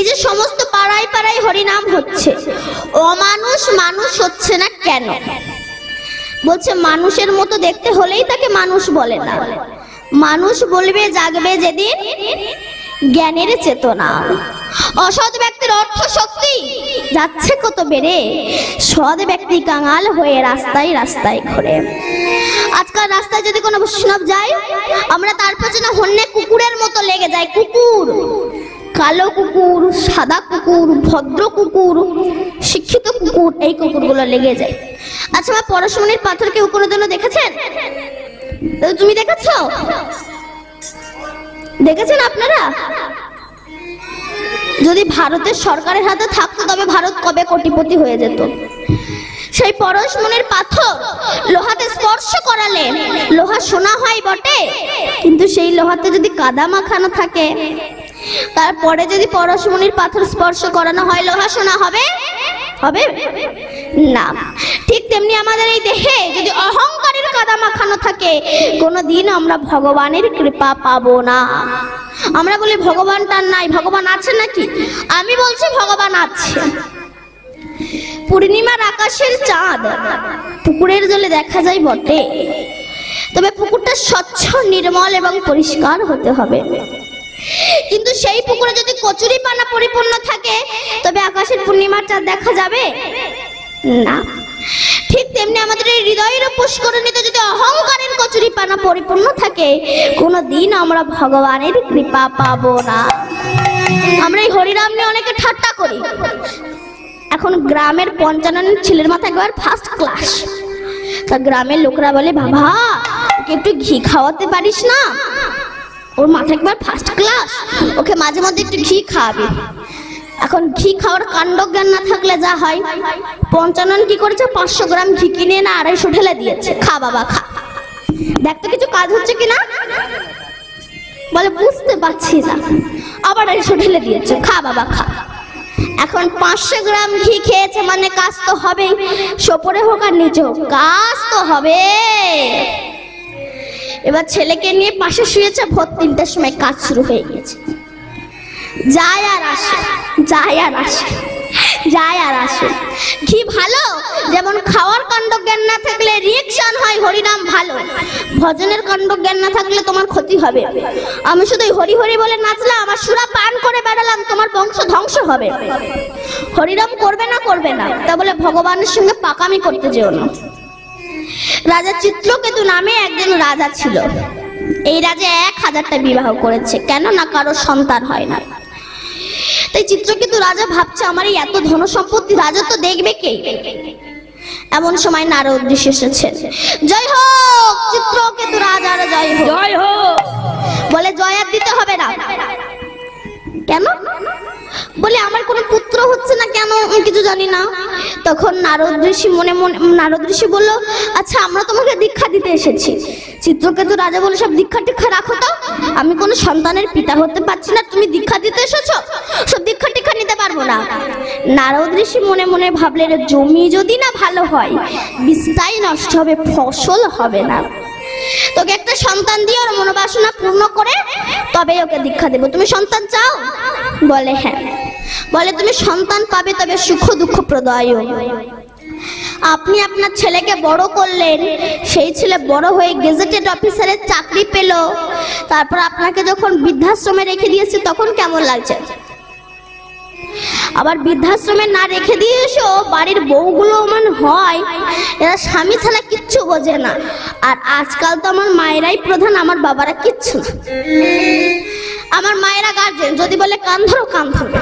যে সমস্ত পাড়ায় পাড়ায় হরিনাম হচ্ছে, অমানুষ মানুষ হচ্ছে না কেন? বলছে মানুষের মতো দেখতে হলেই তাকে মানুষ বলে না, মানুষ বলবে জাগবে যেদিন জ্ঞানের চেতনা। অসৎ ব্যক্তির অর্থ শক্তি যাচ্ছে কত বেড়ে, সৎ ব্যক্তি কাঙাল হয়ে রাস্তায় রাস্তায় ঘোরে। আজকাল রাস্তায় যদি কোনো বৈষ্ণব যায়, আমরা তার পেছনে হন্যে কুকুরের মতো লেগে যাই। কুকুর, কালো কুকুর, সাদা কুকুর, ভদ্র কুকুর, শিক্ষিত কুকুর, এই কুকুরগুলো লেগে যায়। আচ্ছা, পরশমণির পাথরকে কোনোদিনও দেখেছেন? তুমি দেখেছো? দেখেছেন আপনারা? যদি ভারতের সরকারের হাতে থাকতো তবে ভারত কবে কোটিপতি হয়ে যেত। সেই পরশমণির পাথর লোহাতে স্পর্শ করালে লোহা সোনা হয় বটে, কিন্তু সেই লোহাতে যদি কাদা মাখানো থাকে, তারপরে যদি পরশমণির পাথর স্পর্শ করানো হয়, লোহা সোনা হবে? হবে না। ঠিক তেমনি আমাদের এই দেহে যদি অহংকারের কাদা মাখানো থাকে, কোনোদিন আমরা ভগবানের কৃপা পাবো না। আমরা বলি ভগবানটা নাই, ভগবান আছে নাকি? আমি বলছি ভগবান আছে। পূর্ণিমার আকাশের চাঁদ পুকুরের জলে দেখা যায় বটে, তবে পুকুরটা স্বচ্ছ, নির্মল এবং পরিষ্কার হতে হবে। কিন্তু সেই পুকুরে যদি কচুরি পানা পরিপূর্ণ থাকে, তবে আকাশের পূর্ণিমার চাঁদ দেখা যাবে না। ঠিক তেমনি আমাদের এই হৃদয়ের পুষ্করণীতে যদি অহংকারের কচুরি পানা পরিপূর্ণ থাকে, কোনোদিন আমরা ভগবানের কৃপা পাবো না। আমরা এই হরিনাম নিয়ে অনেকে ঠাট্টা করি। এখন গ্রামের 55 ছেলের মাথা একবার ফার্স্ট ক্লাস। তা গ্রামের লোকরা বলে, বাবা ওকে একটু ঘি খাওয়াতে পারিস না? ওর মাথা একবার ফার্স্ট ক্লাস, ওকে মাঝে মধ্যে একটু ঘি খাওয়াবি। এখন ঘি খাওয়ার কাণ্ড জ্ঞান না থাকলে যা হয়, 55 কি করেছে, 500 গ্রাম ঘি কিনে না 250 ঢেলে দিয়েছে। খা বাবা খা, দেখ তো কিছু কাজ হচ্ছে কিনা। বলে বুঝতে পারছি না, আবার 250 ঢেলে দিয়েছে। খা বাবা খা। এখন 500 গ্রাম ঘি খেয়েছে মানে কাজ তো হবেই, সোপরে হোক আর নিচে হোক, কাজ তো হবে। এবার ছেলেকে নিয়ে পাশে শুয়েছে, ভোর 3টার সময় কাজ শুরু হয়ে গেছে। যায় আর আসে, যায় আর আসে, যায় আর আসে। ঘি ভালো, যেমন খাওয়ার কাণ্ড জ্ঞান না থাকলে রিয়েকশন হয়, হরিনাম ভালো। ভজনের কাণ্ড জ্ঞান না থাকলে তোমার ক্ষতি হবে। আমি শুধু হরি হরি বলে নাচলাম, আমার সুরা পান করে বেড়ালাম, তোমার বংশ ধ্বংস হবে। হরিনাম করবে না, করবে না, তা বলে ভগবানের সঙ্গে পাকামি করতে যেও না। রাজা চিত্রকেতু নামে একজন রাজা ছিল। এই রাজা 1000টা বিবাহ করেছে, কেন না কারো সন্তান হয় না। তাই চিত্রকেতু রাজা ভাবছে, আমার এই এত ধন সম্পত্তি রাজত্ব দেখবে কে? এমন সময় নারদ ঋষি এসেছেন। জয় হোক চিত্রকেতু রাজার জয় হোক, জয় হোক। বলে জয় আর দিতে হবে না। কেন? বলে আমার কোনো পুত্র হচ্ছে না, কেন কিছু জানি না। তখন নারদ ঋষি নারদ ঋষি বলল, আচ্ছা আমরা তোমাকে দীক্ষা দিতে এসেছি। চিত্রকেতু রাজা বলে, সব দীক্ষা টিক্ষা রাখো তো, আমি কোনো সন্তানের পিতা হতে পারছি না, তুমি দীক্ষা দিতে এসেছো, সব দীক্ষা টিক্ষা নিতে পারবো না। নারদ ঋষি মনে মনে ভাবলেন, জমি যদি না ভালো হয়, বীজটাই নষ্ট হবে, ফসল হবে না। তোকে একটা সন্তান দিয়ে ওর মনোবাসনা পূর্ণ করে তবে ওকে দীক্ষা দেব। তুমি সন্তান চাও? বলে হ্যাঁ। বলে তুমি সন্তান পাবে, তবে সুখ দুঃখ প্রদায়। আপনি আপনার ছেলেকে বড় করলেন, সেই ছেলে বড় হয়ে গেজেটেড অফিসারের চাকরি পেল, তারপর আপনাকে যখন বৃদ্ধাশ্রমে রেখে দিয়েছে তখন কেমন লাগছে? আবার বৃদ্ধাশ্রমে না রেখে দিয়ে এসো, বাড়ির বউগুলো মনে হয় এরা স্বামী ছাড়া কিচ্ছু বোঝে না। আর আজকাল তো আমার মায়েরাই প্রধান, আমার বাবারা কিচ্ছু না। আমার মায়েরা গার্জেন, যদি বলে কান ধরো কান ধরবে,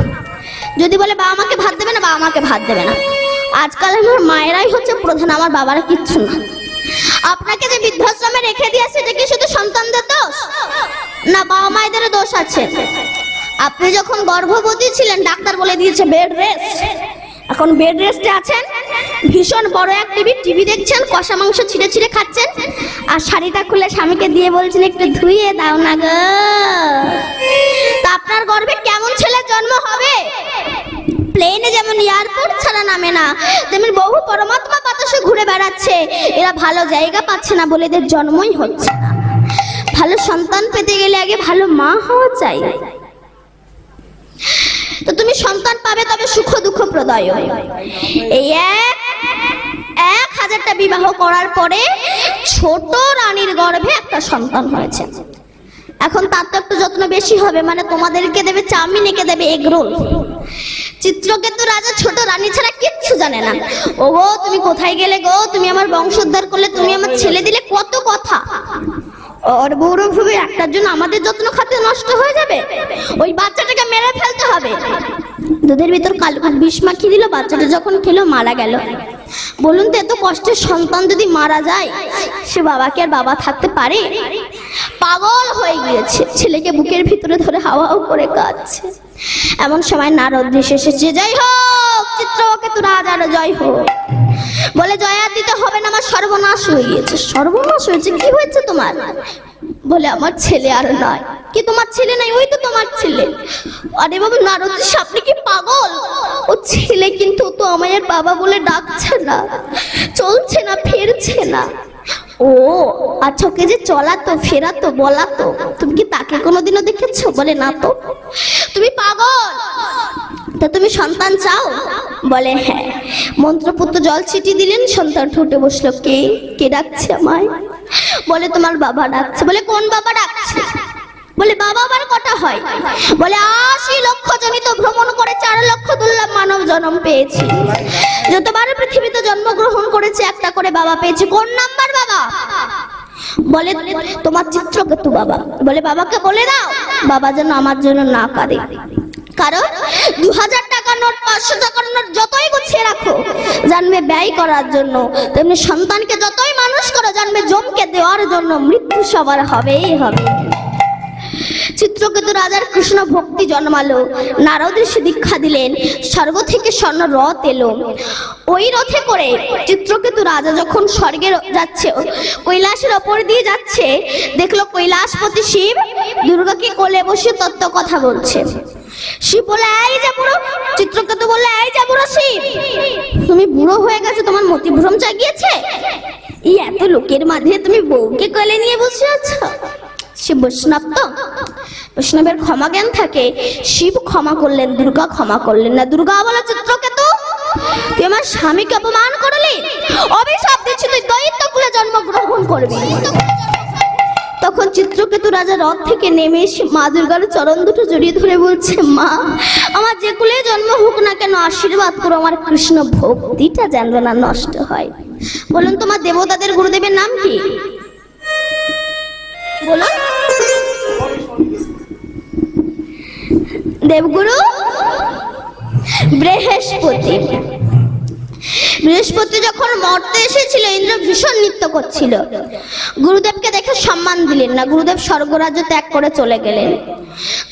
যদি বলে বাবা মাকে ভাত দেবে না, বাবা মাকে ভাত দেবে না। আজকাল আমার মায়েরাই হচ্ছে প্রধান, আমার বাবারা কিচ্ছু না। আপনাকে যে বৃদ্ধাশ্রমে রেখে দিয়েছে, এটা কি শুধু সন্তানদের দোষ না, বাবা মায়েদের দোষ আছে? আপনি যখন গর্ভবতী ছিলেন, ডাক্তার বলে দিয়েছে বেড রেস্ট। এখন বেড রেস্টে আছেন, ভীষণ বড় এক টিভি দেখছেন, কষা মাংস ছিঁড়ে ছিঁড়ে খাচ্ছেন, আর শাড়িটা খুলে স্বামীকে দিয়ে বলছেন একটু ধুইয়ে দাও না গো। তা আপনার গর্ভে কেমন ছেলের জন্ম হবে? প্লেনে যেমন এয়ারপোর্ট ছাড়া নামে না, তেমনি বহু পরমাত্মা বাতাসে ঘুরে বেড়াচ্ছে, এরা ভালো জায়গা পাচ্ছে না বলে এদের জন্মই হচ্ছে না। ভালো সন্তান পেতে গেলে আগে ভালো মা হওয়া চাই। তো তুমি তুমি সন্তান পাবে, তবে সুখ দুঃখ প্রদয়। এই 1000টা বিবাহ করার পরে ছোট রানীর গর্ভে একটা সন্তান হয়েছে। এখন তার তো একটু যত্ন বেশি হবে, মানে তোমাদেরকে দেবে চাউমিন, একে দেবে এগ রোল। চিত্রকেতু রাজা ছোট রানী ছাড়া কিচ্ছু জানে না। ও গো, তুমি কোথায় গেলে গো? তুমি আমার বংশোদ্ধার করলে, তুমি আমার ছেলে দিলে, কত কথা। ওর গৌরবভাবে একটার জন্য আমাদের যত্ন খাতে নষ্ট হয়ে যাবে, ওই বাচ্চাটাকে মেরে ফেলতে হবে। দুধের ভিতর কালো বিষ মাখিয়ে দিল, বাচ্চাটা যখন খেলো মারা গেল। বলুন তো, এত কষ্টের সন্তান যদি মারা যায়, সে বাবাকে আর বাবা থাকতে পারে? পাগল হয়ে গিয়েছে, ছেলেকে বুকের ভিতরে ধরে হাওয়াও করে কাঁদছে। এমন সময় নারদ ঋষি এসেছে। জয় হোক চিত্রকেতু রাজার জয় হোক। বলে জয় আর দিতে হবে না, আমার সর্বনাশ হয়ে গিয়েছে। সর্বনাশ হয়েছে? কি হয়েছে তোমার? বলে আমার ছেলে আর নয়। কি তোমার ছেলে নাই? ওই তো তোমার ছেলে। আরে বাবা নারদ ঋষি, আপনি কি পাগল? ও ছেলে, কিন্তু তো আমায় বাবা বলে ডাকছে না, চলছে না, ফিরছে না। ও আচ্ছা, ওকে যে চলাতো, ফেরাতো, বলাতো, তুমি কি তাকে কোনোদিনও দেখেছো? বলে না তো। তুমি পাগল? তা তুমি সন্তান চাও? বলে হ্যাঁ। মন্ত্রপুত্র জল ছিটিয়ে দিলেন, সন্তান ঠুটে বসলো। কে কে ডাকছে আমায়? বলে তোমার বাবা ডাকছে। বলে কোন বাবা ডাকছে? বলে বাবা আবার কটা হয়? বলে 80 লক্ষ জনিত ভ্রমণ করে 4 লক্ষ দুর্লভ মানব জন্ম পেয়েছি। যতবার পৃথিবীতে জন্মগ্রহণ করেছে একটা করে বাবা পেয়েছি। কোন নাম্বার বাবা? বলে তোমার চিত্রকেতু বাবা। বলে বাবাকে বলে দাও বাবা যেন আমার জন্য না কাঁদে, কারণ 2000 টাকার নোট, 500 টাকার নোট যতই গুছিয়ে রাখো জানবে ব্যয় করার জন্য, তেমনি সন্তানকে যতই মানুষ করো জানবে জমকে দেওয়ার জন্য। মৃত্যু সবার হবেই হবে। চিত্রকেতু রাজার কৃষ্ণ ভক্তি জন্মালো। নারদ ঋষি দীক্ষা দিলেন। স্বর্গ থেকে স্বর্ণ রথ এলো। ওই রথে করে চিত্রকেতু রাজা যখন স্বর্গে যাচ্ছে, কৈলাসের ওপর দিয়ে যাচ্ছে, দেখলো কৈলাসপতি শিব দুর্গাকে কোলে বসে তত্ত্ব কথা বলছে। শিব বলে এই যে বুড়ো। চিত্রকেতু বললে এই যে বুড়ো শিব, তুমি বুড়ো হয়ে গেছে, তোমার মতিভ্রম জাগিয়েছে। এই এত লোকের মাঝে তুমি বউকে কোলে নিয়ে বসে আছো। শিব বৈষ্ণব তো, বৈষ্ণবের ক্ষমা জ্ঞান থাকে। শিব ক্ষমা করলেন, দুর্গা ক্ষমা করলেন না। দুর্গা বলে চিত্রকেতু, তুই আমার স্বামীকে অপমান করলি, অভিশাপ দিচ্ছি তুই দৈত্য কুলে জন্মগ্রহণ করবি। তখন চিত্রকেতু রাজা রথ থেকে নেমে এসে মা দুর্গার চরণ দুটো জড়িয়ে ধরে বলছে, মা আমার যে কুলে জন্ম হোক না কেন, আশীর্বাদ করো আমার কৃষ্ণ ভক্তিটা যেন না নষ্ট হয়। বলুন তোমার দেবতাদের গুরুদেবের নাম কি? বলো। দেবগুরু বৃহস্পতি। বৃহস্পতি যখন মর্তে এসেছিল, ইন্দ্র ভীষণ নৃত্য করছিল। গুরুদেবকে দেখে সম্মান দিলেন না। গুরুদেব স্বর্গরাজ্য ত্যাগ করে চলে গেলেন।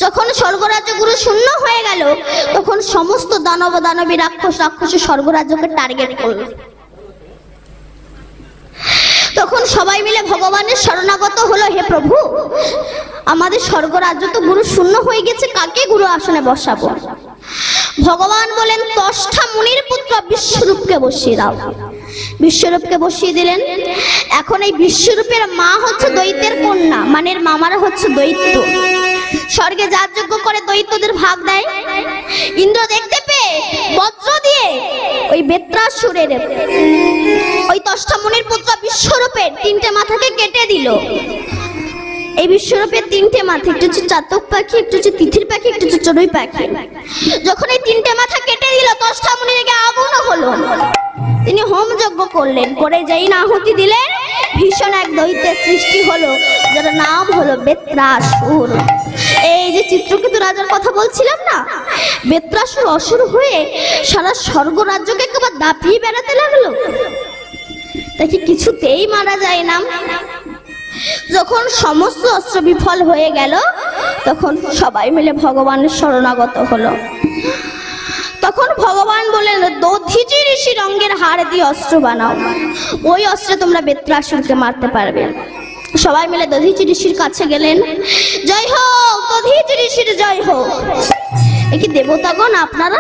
যখন স্বর্গরাজ্য গুরু শূন্য হয়ে গেল, তখন সমস্ত দানব দানবী রাক্ষসী স্বর্গরাজ্যকে টার্গেট করল। তখন সবাই মিলে ভগবানের শরণাগত হলো, হে প্রভু আমাদের স্বর্গরাজ্য তো গুরু শূন্য হয়ে গেছে, কাকে গুরু আসনে বসাবো? ভগবান বলেন, দশটা মুনির পুত্র বিশ্বরূপকে বসিয়ে দাও। বিশ্বরূপকে বসিয়ে দিলেন। এখন এই বিশ্বরূপের মা হচ্ছে দৈত্যের কন্যা, মানে মামারা হচ্ছে দৈত্য। স্বর্গে যার যজ্ঞ করে দৈত্যদের ভাগ দেয়। ইন্দ্র দেখতে পেয়ে বজ্র দিয়ে ওই বেত্রাসুরের ওই 10টা মুনির পুত্র বিশ্বরূপের 3টে মাথাকে কেটে দিল। এই বিশ্বরূপের 3টে মাথা, একটু হচ্ছে চাতক পাখি, একটু হচ্ছে তিথির পাখি, একটু হচ্ছে চড়ুই পাখি। যখন এই 3টে মাথা কেটে দিল, 10টা মুনিকে আগুন হলো। তিনি হোম যজ্ঞ করলেন, করে যেই না আহুতি দিলেন, ভীষণ এক দৈত্যের সৃষ্টি হলো, যার নাম হলো বেত্রাসুর। এই যে চিত্রকেতু রাজার কথা বলছিলাম না, বেত্রাসুর অসুর হয়ে সারা স্বর্গ রাজ্যকে একবার দাপিয়ে বেড়াতে লাগলো। তাকে কিছুতেই মারা যায় না। যখন সমস্ত অস্ত্র বিফল হয়ে গেল, তখন সবাই মিলে ভগবানের শরণাগত হলো। তখন ভগবান বললেন, দধিচি ঋষির অঙ্গের হাড় দিয়ে অস্ত্র বানাও, ওই অস্ত্রে তোমরা বেত্রাসুরকে মারতে পারবে। সবাই মিলে দধিচি ঋষির কাছে গেলেন। জয় হোক দধিচি ঋষির জয় হোক। এ কি দেবতাগণ আপনারা?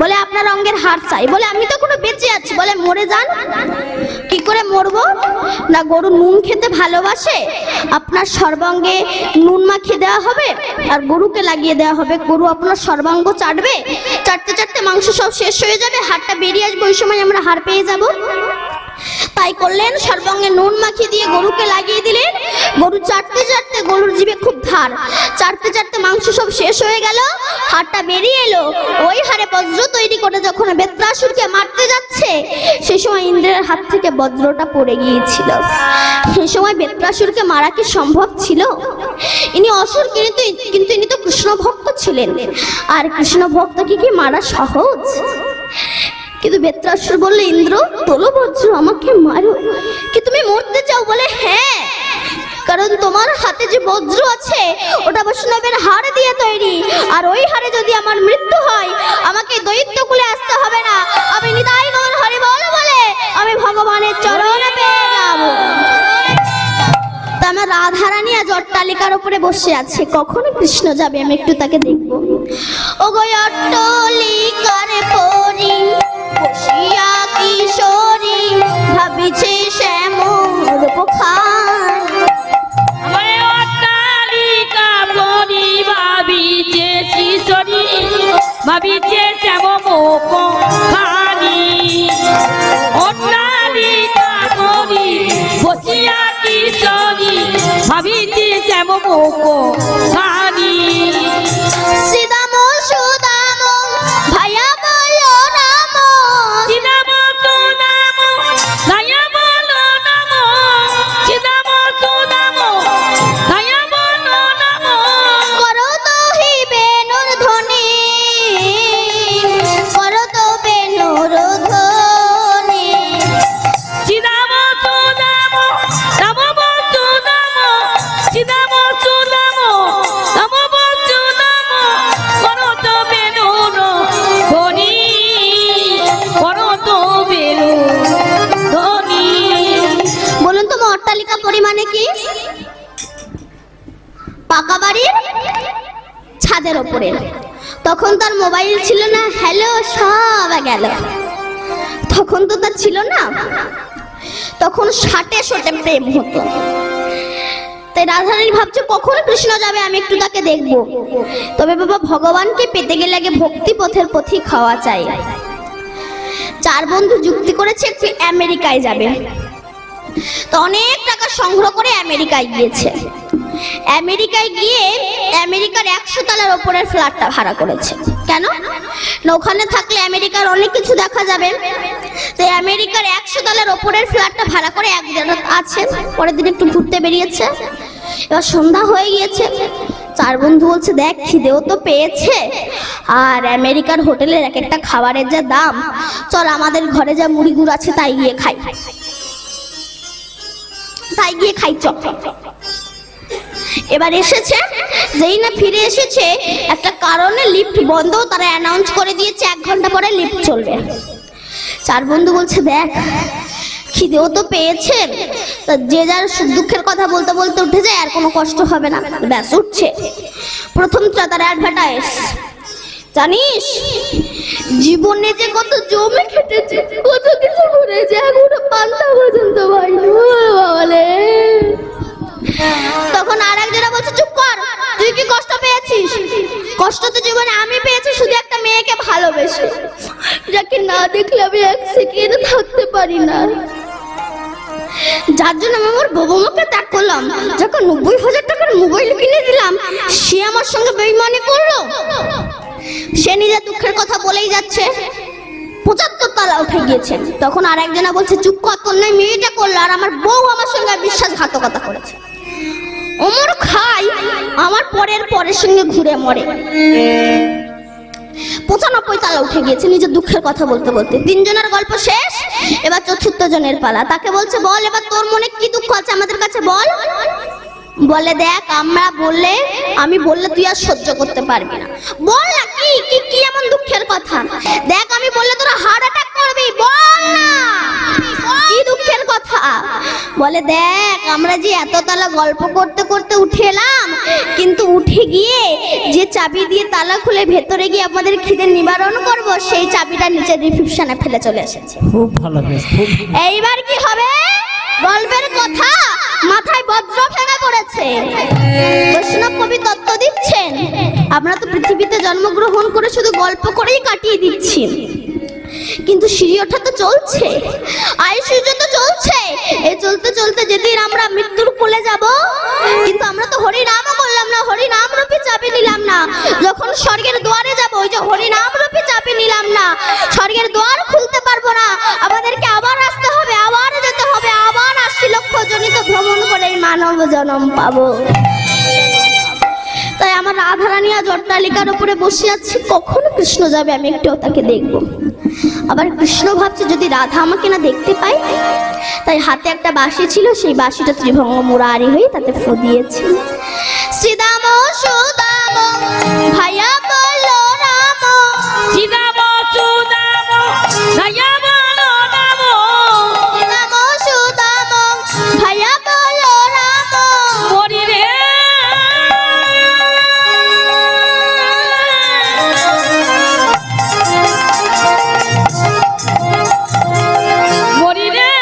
বলে আপনার অঙ্গের হাড় চাই। বলে আমি তো কোনো বেঁচে আছি। বলে মরে যান। কি করে মরবো না গরু নুন খেতে ভালোবাসে, আপনার সর্বাঙ্গে নুন মাখিয়ে দেওয়া হবে আর গরুকে লাগিয়ে দেওয়া হবে, গরু আপনার সর্বাঙ্গ চাটবে, চাটতে চাটতে মাংস সব শেষ হয়ে যাবে, হাড়টা বেরিয়ে আসবে, ওই সময় আমরা হাড় পেয়ে যাব। তাই করলেন, সর্বাঙ্গে নুন মাখিয়ে দিয়ে গরুকে লাগিয়ে দিলেন। গরু চাটতে চাটতে, গরুর জিভে খুব ধার, চাটতে চাটতে মাংস সব শেষ হয়ে গেল, হাড়টা বেরিয়ে এলো। ওই হাড়ে বজ্র তৈরি করে যখন বেত্রাসুরকে মারতে যাচ্ছে, সেই সময় ইন্দ্রের হাত থেকে বজ্রটা পড়ে গিয়েছিল। সেই সময় বেত্রাসুরকে মারা কি সম্ভব ছিল? ইনি অসুর, কিন্তু ইনি তো কৃষ্ণ ভক্ত ছিলেন, আর কৃষ্ণ ভক্তকে কি মারা সহজ? কিন্তু বেত্রাসুর বললে, ইন্দ্র তোলো বজ্র, আমাকে মারো। কি তুমি মরতে চাও? বলে হ্যাঁ, কারণ তোমার হাতে যে বজ্র আছে ওটা বৈষ্ণবের হাড় দিয়ে তৈরি, আর ওই হাড়ে যদি আমার মৃত্যু হয় আমাকে দৈত্য কুলে আসতে হবে না, আমি নিতাই গৌর হরি বল বলে আমি ভগবানের চরণে পেয়ে যাব। তা আমার রাধারানী আজ অট্টালিকার উপরে বসে আছে, কখনো কৃষ্ণ যাবে আমি একটু তাকে দেখবো। ও গো অট্টালিকার পরি বসিয়া কিশোরী ভাবিছে শ্যামর পোখান, আমারে অট্টালিকা পরি ভাবিছে কিশোরী ভাবিছে শ্যামমুখখানি, অট্টালিকা পরি বসিয়া কিশোরী ভাবিছে শ্যামমুখখানি। শ্রীদাম সুদাম ভাইয়া বলো রাম, শ্রীদাম সুদাম ভাইয়া বলো রাম, শ্রীদাম সুদাম ভাইয়া বলো রাম, করো তো হি বেনুর ধ্বনি, করো তো বেনুর ধ্বনি। শ্রীদাম সুদাম রাম বসুদাম, শ্রীদাম সুদাম রাম বসুদাম, করো তো বেনুর ধ্বনি, করো তো বেনুর ধ্বনি। বলুন তো অট্টালিকা পরিমাণে কি? পাকা বাড়ির ছাদের ওপরে। তখন তার মোবাইল ছিল না, হ্যালো সব গেল, তখন তো তার ছিল না, তখন ষাটে শোটে প্রেম হতো। তাই রাধারানী ভাবছে কখন কৃষ্ণ যাবে আমি একটু তাকে দেখবো। তবে বাবা, ভগবানকে পেতে গেলে আগে ভক্তি পথের পথিক খাওয়া চাই। চার বন্ধু যুক্তি করেছে একটু আমেরিকায় যাবে, তো অনেক টাকা সংগ্রহ করে আমেরিকায় গিয়েছে। আমেরিকায় গিয়ে আমেরিকার 100 তলার ওপরের ফ্ল্যাটটা ভাড়া করেছে। কেন না, ওখানে থাকলে আমেরিকার অনেক কিছু দেখা যাবে। তাই আমেরিকার 100 তলার ওপরের ফ্ল্যাটটা ভাড়া করে এক জায়গা আছে। পরের দিন একটু ঘুরতে বেরিয়েছে, এবার সন্ধ্যা হয়ে গিয়েছে। চার বন্ধু বলছে, দেখ খিদেও তো পেয়েছে, আর আমেরিকার হোটেলের এক একটা খাবারের যা দাম, চল আমাদের ঘরে যা মুড়ি গুড় আছে তাই গিয়ে খাই, তাই গিয়ে খাই চল। এবার এসেছে, যেই না ফিরে এসেছে একটা কারণে লিফট বন্ধ, তারা অ্যানাউন্স করে দিয়েছে 1 ঘন্টা পরে লিফট চলবে। চার বন্ধু বলছে, দেখ খিদেও তো পেয়েছে, তা যে যার সুখ দুঃখের কথা বলতে বলতে উঠে যায়, আর কোনো কষ্ট হবে না। ব্যাস উঠছে, প্রথম তার অ্যাডভার্টাইজ, জানিস জীবনে যে কত জমে খেটেছে, কত কিছু করেছে, এখনো পান্তা পর্যন্ত পাইনি বলে। তখন আর একজনা বলছে, চুপ কর, তুই কি কষ্ট পেয়েছিস? কষ্ট তো জীবনে আমি পেয়েছি, শুধু একটা মেয়েকে ভালোবেসে, যাকে না দেখলে আমি 1 সেকেন্ড থাকতে পারি না, যার জন্য আমি আমার বাবা মাকে ত্যাগ করলাম, যখন 90,000 টাকার মোবাইল কিনে দিলাম, সে আমার সঙ্গে বেইমানি করলো। সে নিজের দুঃখের কথা বলেই যাচ্ছে, 75 তলা উঠে গিয়েছে। তখন আর একজনা বলছে, চুপ কর, তোর নয় মেয়েটা করলো, আর আমার বউ আমার সঙ্গে বিশ্বাসঘাতকতা করেছে। ওমর খাই আমার পরের সঙ্গে ঘুরে মরে। 95 তলা উঠে গিয়েছে নিজের দুঃখের কথা বলতে বলতে। 3 জনের গল্প শেষ, এবার 4র্থ জনের পালা। তাকে বলছে, বল এবার তোর মনে কি দুঃখ আছে আমাদের কাছে বল। বলে, দেখ আমি বললে তুই আর সহ্য করতে পারবি না, বল না কি কি কি এমন দুঃখের কথা। দেখ আমি বললে তোরা হার্ট অ্যাটাক করবি, বল না কি দুঃখের কথা। বলে, দেখ আমরা যে এততলা গল্প করতে করতে উঠে এলাম, কিন্তু উঠে গিয়ে যে চাবি দিয়ে তালা খুলে ভেতরে গিয়ে আমাদের খিদে নিবারণ করব, সেই চাবিটা নিচে রিসেপশনে ফেলে চলে এসেছে। খুব ভালো বেশ, খুব এইবার কি হবে? গল্পের কথা মাথায় বজ্র ভেঙে পড়েছে। বৈষ্ণব কবি তত্ত্ব দিচ্ছেন, আমরা তো পৃথিবীতে জন্মগ্রহণ করে শুধু গল্প করেই কাটিয়ে দিচ্ছি, কিন্তু সিঁড়ি ওঠা তো চলছে, আয়ুষ্য তো চলছে। এই চলতে চলতে যেদিন আমরা মৃত্যুর কোলে যাব, কিন্তু আমরা তো হরি নামও করলাম না, হরি নাম রূপী চাবি নিলাম না। যখন স্বর্গের দুয়ারে যাব, ওই যে হরি নাম রূপী চাবি নিলাম না, স্বর্গের দুয়ার খুলতে পারবো না। আমাদেরকে আবার আসতে হবে, আবার যেতে হবে, আবার ৮০ লক্ষ জনিত ভ্রমণ করে মানব জন্ম পাবো। তাই আমার রাধারানী আজ অট্টালিকার উপরে বসে আছে, কখন কৃষ্ণ যাবে আমি একটু তাকে দেখবো। আবার কৃষ্ণ ভাবছে যদি রাধা আমাকে না দেখতে পায়, তাই হাতে একটা বাঁশি ছিল, সেই বাঁশিটা ত্রিভঙ্গ মুরারি হয়ে তাতে ফু দিয়েছে। শ্রীদাম সুদাম ভাইয়া বলো রাম, শ্রীদাম সুদাম ভাইয়া বলো রাম, শ্রীদাম সুদাম ভাইয়া বলো রাম, মরি রে মরি রে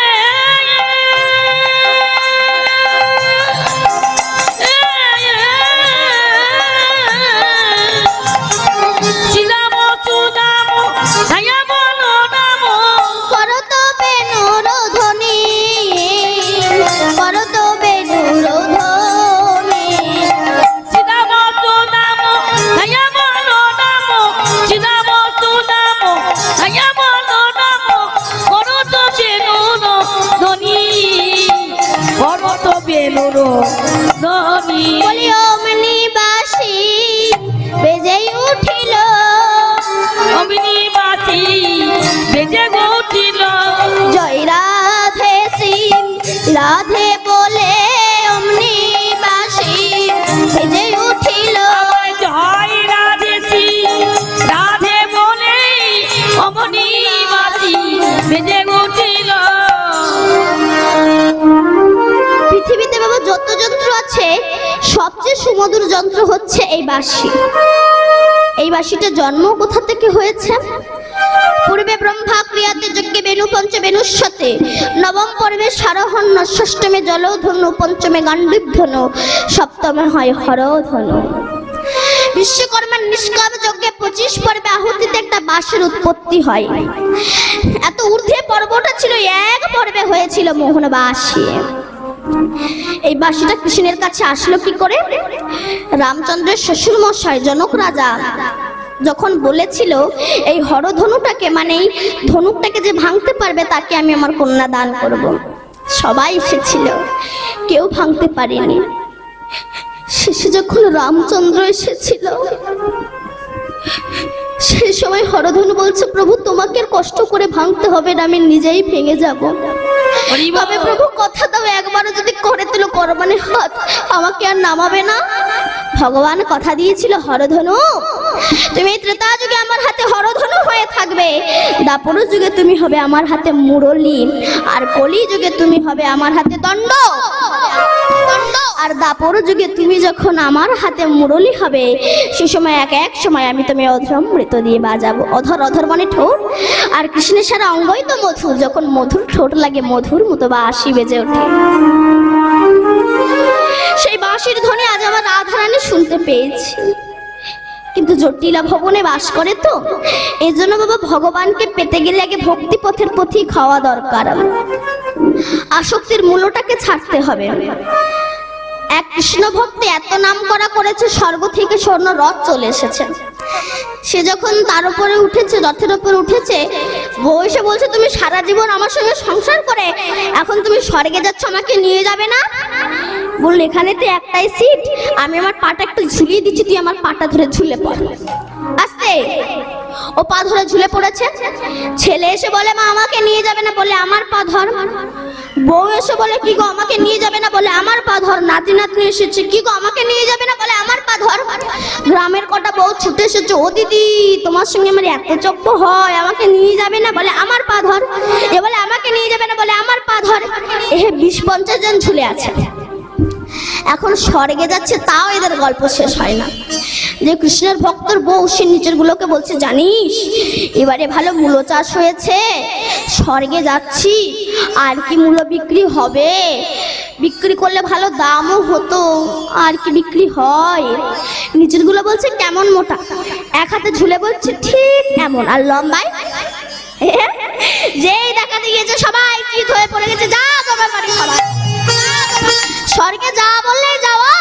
শ্রীরাম সুদাম ভাইয়া বলো রাম, করত বেনুর ধ্বনি, করত বেনুর ধ্বনি, শ্রীরাম সুদাম ভাইয়া বলো রাম, শ্রীরাম সুদাম ভাইয়া বলো রাম, করত বেনুর ধ্বনি, করত বেনুর ধ্বনি। বলি অমনি বাসি বেজেই উঠিল, অমনি বাসি বেজে উঠিল, জয় রাধে শ্রী রাধে বলে অমনি বাসি বেজে উঠিল, জয় রাধে শ্রী রাধে বলে অমনি বাসি বেজে উঠিল। পৃথিবীতে বাবা যত যন্ত্র আছে, সবচেয়ে সুমধুর যন্ত্র হচ্ছে এই বাঁশি। এই বাঁশিটা জন্ম কোথা থেকে হয়েছে? পূর্বে ব্রহ্মা ক্রিয়াতে যজ্ঞে বেণু পঞ্চ বেণুস্বতে, নবম পর্বে সারহন্য, ষষ্ঠমে জলধনু, পঞ্চমে গান্ডীবধনু, সপ্তমে হয় হরধনু। বিশ্বকর্মার নিষ্কাম যজ্ঞে 25 পর্বে আহুতিতে একটা বাঁশের উৎপত্তি হয়। এত ঊর্ধ্বে পর্বটা ছিল, এক পর্বে হয়েছিল মোহন বাঁশি। এই বাঁশিটা কৃষ্ণের কাছে আসলো কি করে? রামচন্দ্রের শ্বশুর মশাই জনক রাজা যখন বলেছিল এই হরধনুটাকে, মানে এই ধনুকটাকে যে ভাঙতে পারবে তাকে আমি আমার কন্যা দান করব, সবাই এসেছিল, কেউ ভাঙতে পারেনি। শেষে যখন রামচন্দ্র এসেছিল, সেই সময় হরধনু বলছে, প্রভু তোমাকে আর কষ্ট করে ভাঙতে হবে না, আমি নিজেই ভেঙে যাব। তবে প্রভু কথা দাও, একবারও যদি করে তুলো করবানের হাত, আমাকে আর নামাবে না। ভগবান কথা দিয়েছিল, হরধনু তুমি ত্রেতা যুগে আমার হাতে হরধনু হয়ে থাকবে, দাপর যুগে তুমি হবে আমার হাতে মুরলি, আর কলি যুগে তুমি হবে আমার হাতে দণ্ড। আর দাপর যুগে তুমি যখন আমার হাতে মুরলি হবে, সে সময় এক সময় আমি তুমি অধরামৃত দিয়ে বাজাবো। অধর, অধর মানে ঠোঁট, আর কৃষ্ণের সারা অঙ্গই তো মধুর, যখন মধুর ঠোঁট লাগে মধুর মতো বাঁশি বেজে ওঠে। সেই বাঁশির ধ্বনি আজ আমার রাধারানী শুনতে পেয়েছি, কিন্তু জটিলা ভবনে বাস করে তো, এই জন্য বাবা ভগবানকে পেতে গেলে আগে ভক্তি পথের পথিক হওয়া দরকার। আসক্তির মূলটাকে ছাড়তে হবে। এক কৃষ্ণ ভক্তি এত নাম করা করেছে, স্বর্গ থেকে স্বর্ণ রথ চলে এসেছে। সে যখন তার উপরে উঠেছে, রথের উপরে উঠেছে, বসে বলছে তুমি সারা জীবন আমার সঙ্গে সংসার করে এখন তুমি স্বর্গে যাচ্ছ, আমাকে নিয়ে যাবে না? বলল এখানে তো একটাই সিট, আমি আমার পাটা একটু ঝুলিয়ে দিচ্ছি, তুই আমার পাটা ধরে ঝুলে পড়। আস্তে, ও পা ধরে ঝুলে পড়েছে। ছেলে এসে বলে মা আমাকে নিয়ে যাবে না, বলে আমার পা ধর। বউ এসে বলে কি গো আমাকে নিয়ে যাবে না, বলে আমার পা ধর। নাতি নাতনি এসেছে, কি গো আমাকে নিয়ে যাবে না, বলে আমার পা ধর। গ্রামের কটা বউ ছুটে এসেছে, ও দিদি তোমার সঙ্গে আমার এত চক্ক হয়, আমাকে নিয়ে যাবে না, বলে আমার পা ধর। এ বলে আমাকে নিয়ে যাবে না, বলে আমার পা ধর। 20-50 জন ঝুলে আছে। এখন স্বর্গে যাচ্ছে, তাও এদের গল্প শেষ হয় না। যে কৃষ্ণের ভক্তর বউ সে নিচের গুলোকে বলছে, জানিস এবারে ভালো মূলো চাষ হয়েছে, স্বর্গে যাচ্ছি, আর কি মূলো বিক্রি হবে, বিক্রি করলে ভালো দামও হতো, আর কি বিক্রি হয়। নিচের গুলো বলছে কেমন মোটা, এক হাতে ঝুলে বলছে ঠিক এমন, আর লম্বায় যেই দেখাতে গিয়েছে সবাই চিত হয়ে পড়ে গেছে, যা তোমার বাড়ি সবাই। স্বর্গে যা বললে যাওয়া,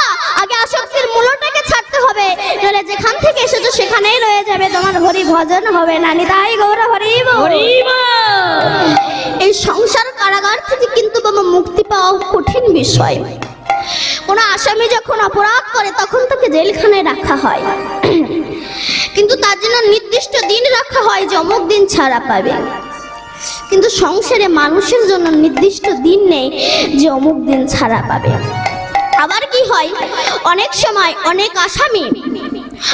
আগে আসক্তির মূলটাকে ছাড়তে হবে, নইলে যেখান থেকে এসেছো সেখানেই রয়ে যাবে, তোমার হরি ভজন হবে না। নিতাই গৌর হরি বল। এই সংসার কারাগার থেকে কিন্তু বাবা মুক্তি পাওয়া কঠিন বিষয়। কোন আসামি যখন অপরাধ করে তখন তাকে জেলখানায় রাখা হয়, কিন্তু তার জন্য নির্দিষ্ট দিন রাখা হয় যে অমুক দিন ছাড়া পাবে। কিন্তু সংসারে মানুষের জন্য নির্দিষ্ট দিন নেই যে অমুক দিন ছাড়া পাবে। আবার কি হয়, অনেক সময় অনেক আসামি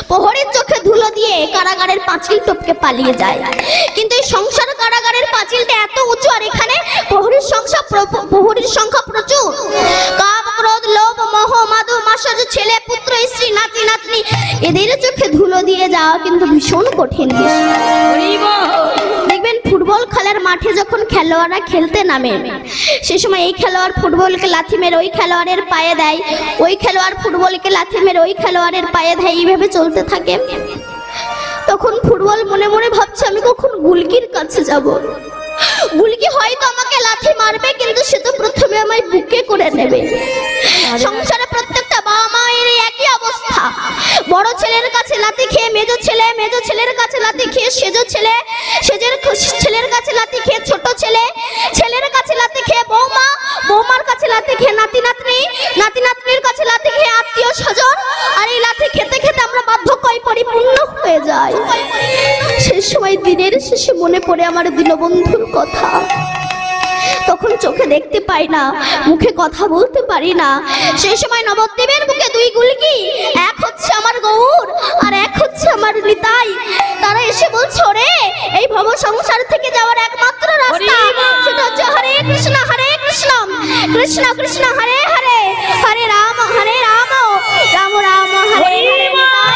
প্রহরীর চোখে ধুলো দিয়ে কারাগারের পাঁচিল টপকে পালিয়ে যায়, কিন্তু এই সংসার কারাগারের পাঁচিলটা এত উঁচু, আর এখানে প্রহরীর সংখ্যা প্রচুর। কাম ক্রোধ লোভ মোহ মাধু মাসজ ছেলে পুত্র স্ত্রী নাতি নাতনি, এদের চোখে ধুলো দিয়ে যাওয়া কিন্তু ভীষণ কঠিন বিষয়। দেখবেন ফুটবল খেলার মাঠে যখন খেলোয়াড়রা খেলতে নামে, সে সময় এই খেলোয়াড় ফুটবলকে লাথি মেরে ওই খেলোয়াড়ের পায়ে দেয়, ওই খেলোয়াড় ফুটবলকে লাথি মেরে ওই খেলোয়াড়ের পায়ে দেয়, এইভাবে চলতে থাকে। তখন ফুটবল মনে মনে ভাবছে আমি কখন গুলকির কাছে যাব, গুলকি হয়তো আমাকে লাথি মারবে, কিন্তু সে তো প্রথমে আমায় বুকে করে নেবে। সংসারে প্রত্যেকটা বাবা মায়ের একই অবস্থা, বড় ছেলের কাছে লাথি খেয়ে মেজো ছেলে, মেজো ছেলের কাছে লাথি খেয়ে সেজো ছেলে, সেজের ছেলের কাছে লাথি খেয়ে ছোট ছেলে, ছেলের কাছে লাথি খেয়ে বৌমা, বৌমার কাছে লাথি খেয়ে নাতি নাতনি, নাতি নাতনির কাছে লাথি খেয়ে আত্মীয় স্বজন, আর এই লাথি খেতে খেতে আমরা বার্ধক্যে পরিপূর্ণ হয়ে যাই। সেই সময় দিনের শেষে মনে পড়ে আমার দীনবন্ধুর কথা। তখন চোখে দেখতে পাই না, মুখে কথা বলতে পারি না। সেই সময় নবদ্বীপের বুকে দুই গুলকি, এক হচ্ছে আমার গৌর আর এক হচ্ছে আমার নিতাই। তারা এসে বলছে, ওরে এই ভব সংসার থেকে যাওয়ার একমাত্র রাস্তা সেটা হচ্ছে হরে কৃষ্ণ কৃষ্ণ কৃষ্ণ হরে হরে, হরে রাম রাম রাম হরে হরে বল।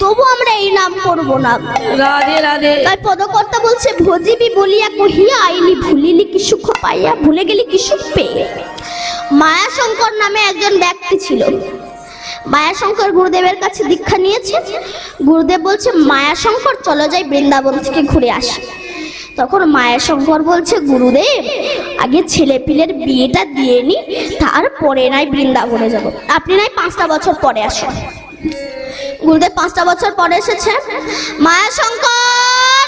তবু আমরা এই নাম করবো না। রাধে রাধে। তাই পদকর্তা বলছে, ভজিবি বলিয়া কহিয়া আইলি, ভুলিলি কি সুখ পাইয়া, ভুলে গেলি কি সুখ পেয়ে। মায়াশঙ্কর নামে একজন ব্যক্তি ছিল। মায়াশঙ্কর গুরুদেবের কাছে দীক্ষা নিয়েছে। গুরুদেব বলছে, মায়াশঙ্কর চলো যাই বৃন্দাবন থেকে ঘুরে আসি। তখন মায়াশঙ্কর বলছে, গুরুদেব আগে ছেলে পিলের বিয়েটা দিয়ে নি, তারপরে নাই বৃন্দাবনে যাব, আপনি নাই 5টা বছর পরে আসুন। গুরুদেব 5টা বছর পরে এসেছে। মায়াশঙ্কর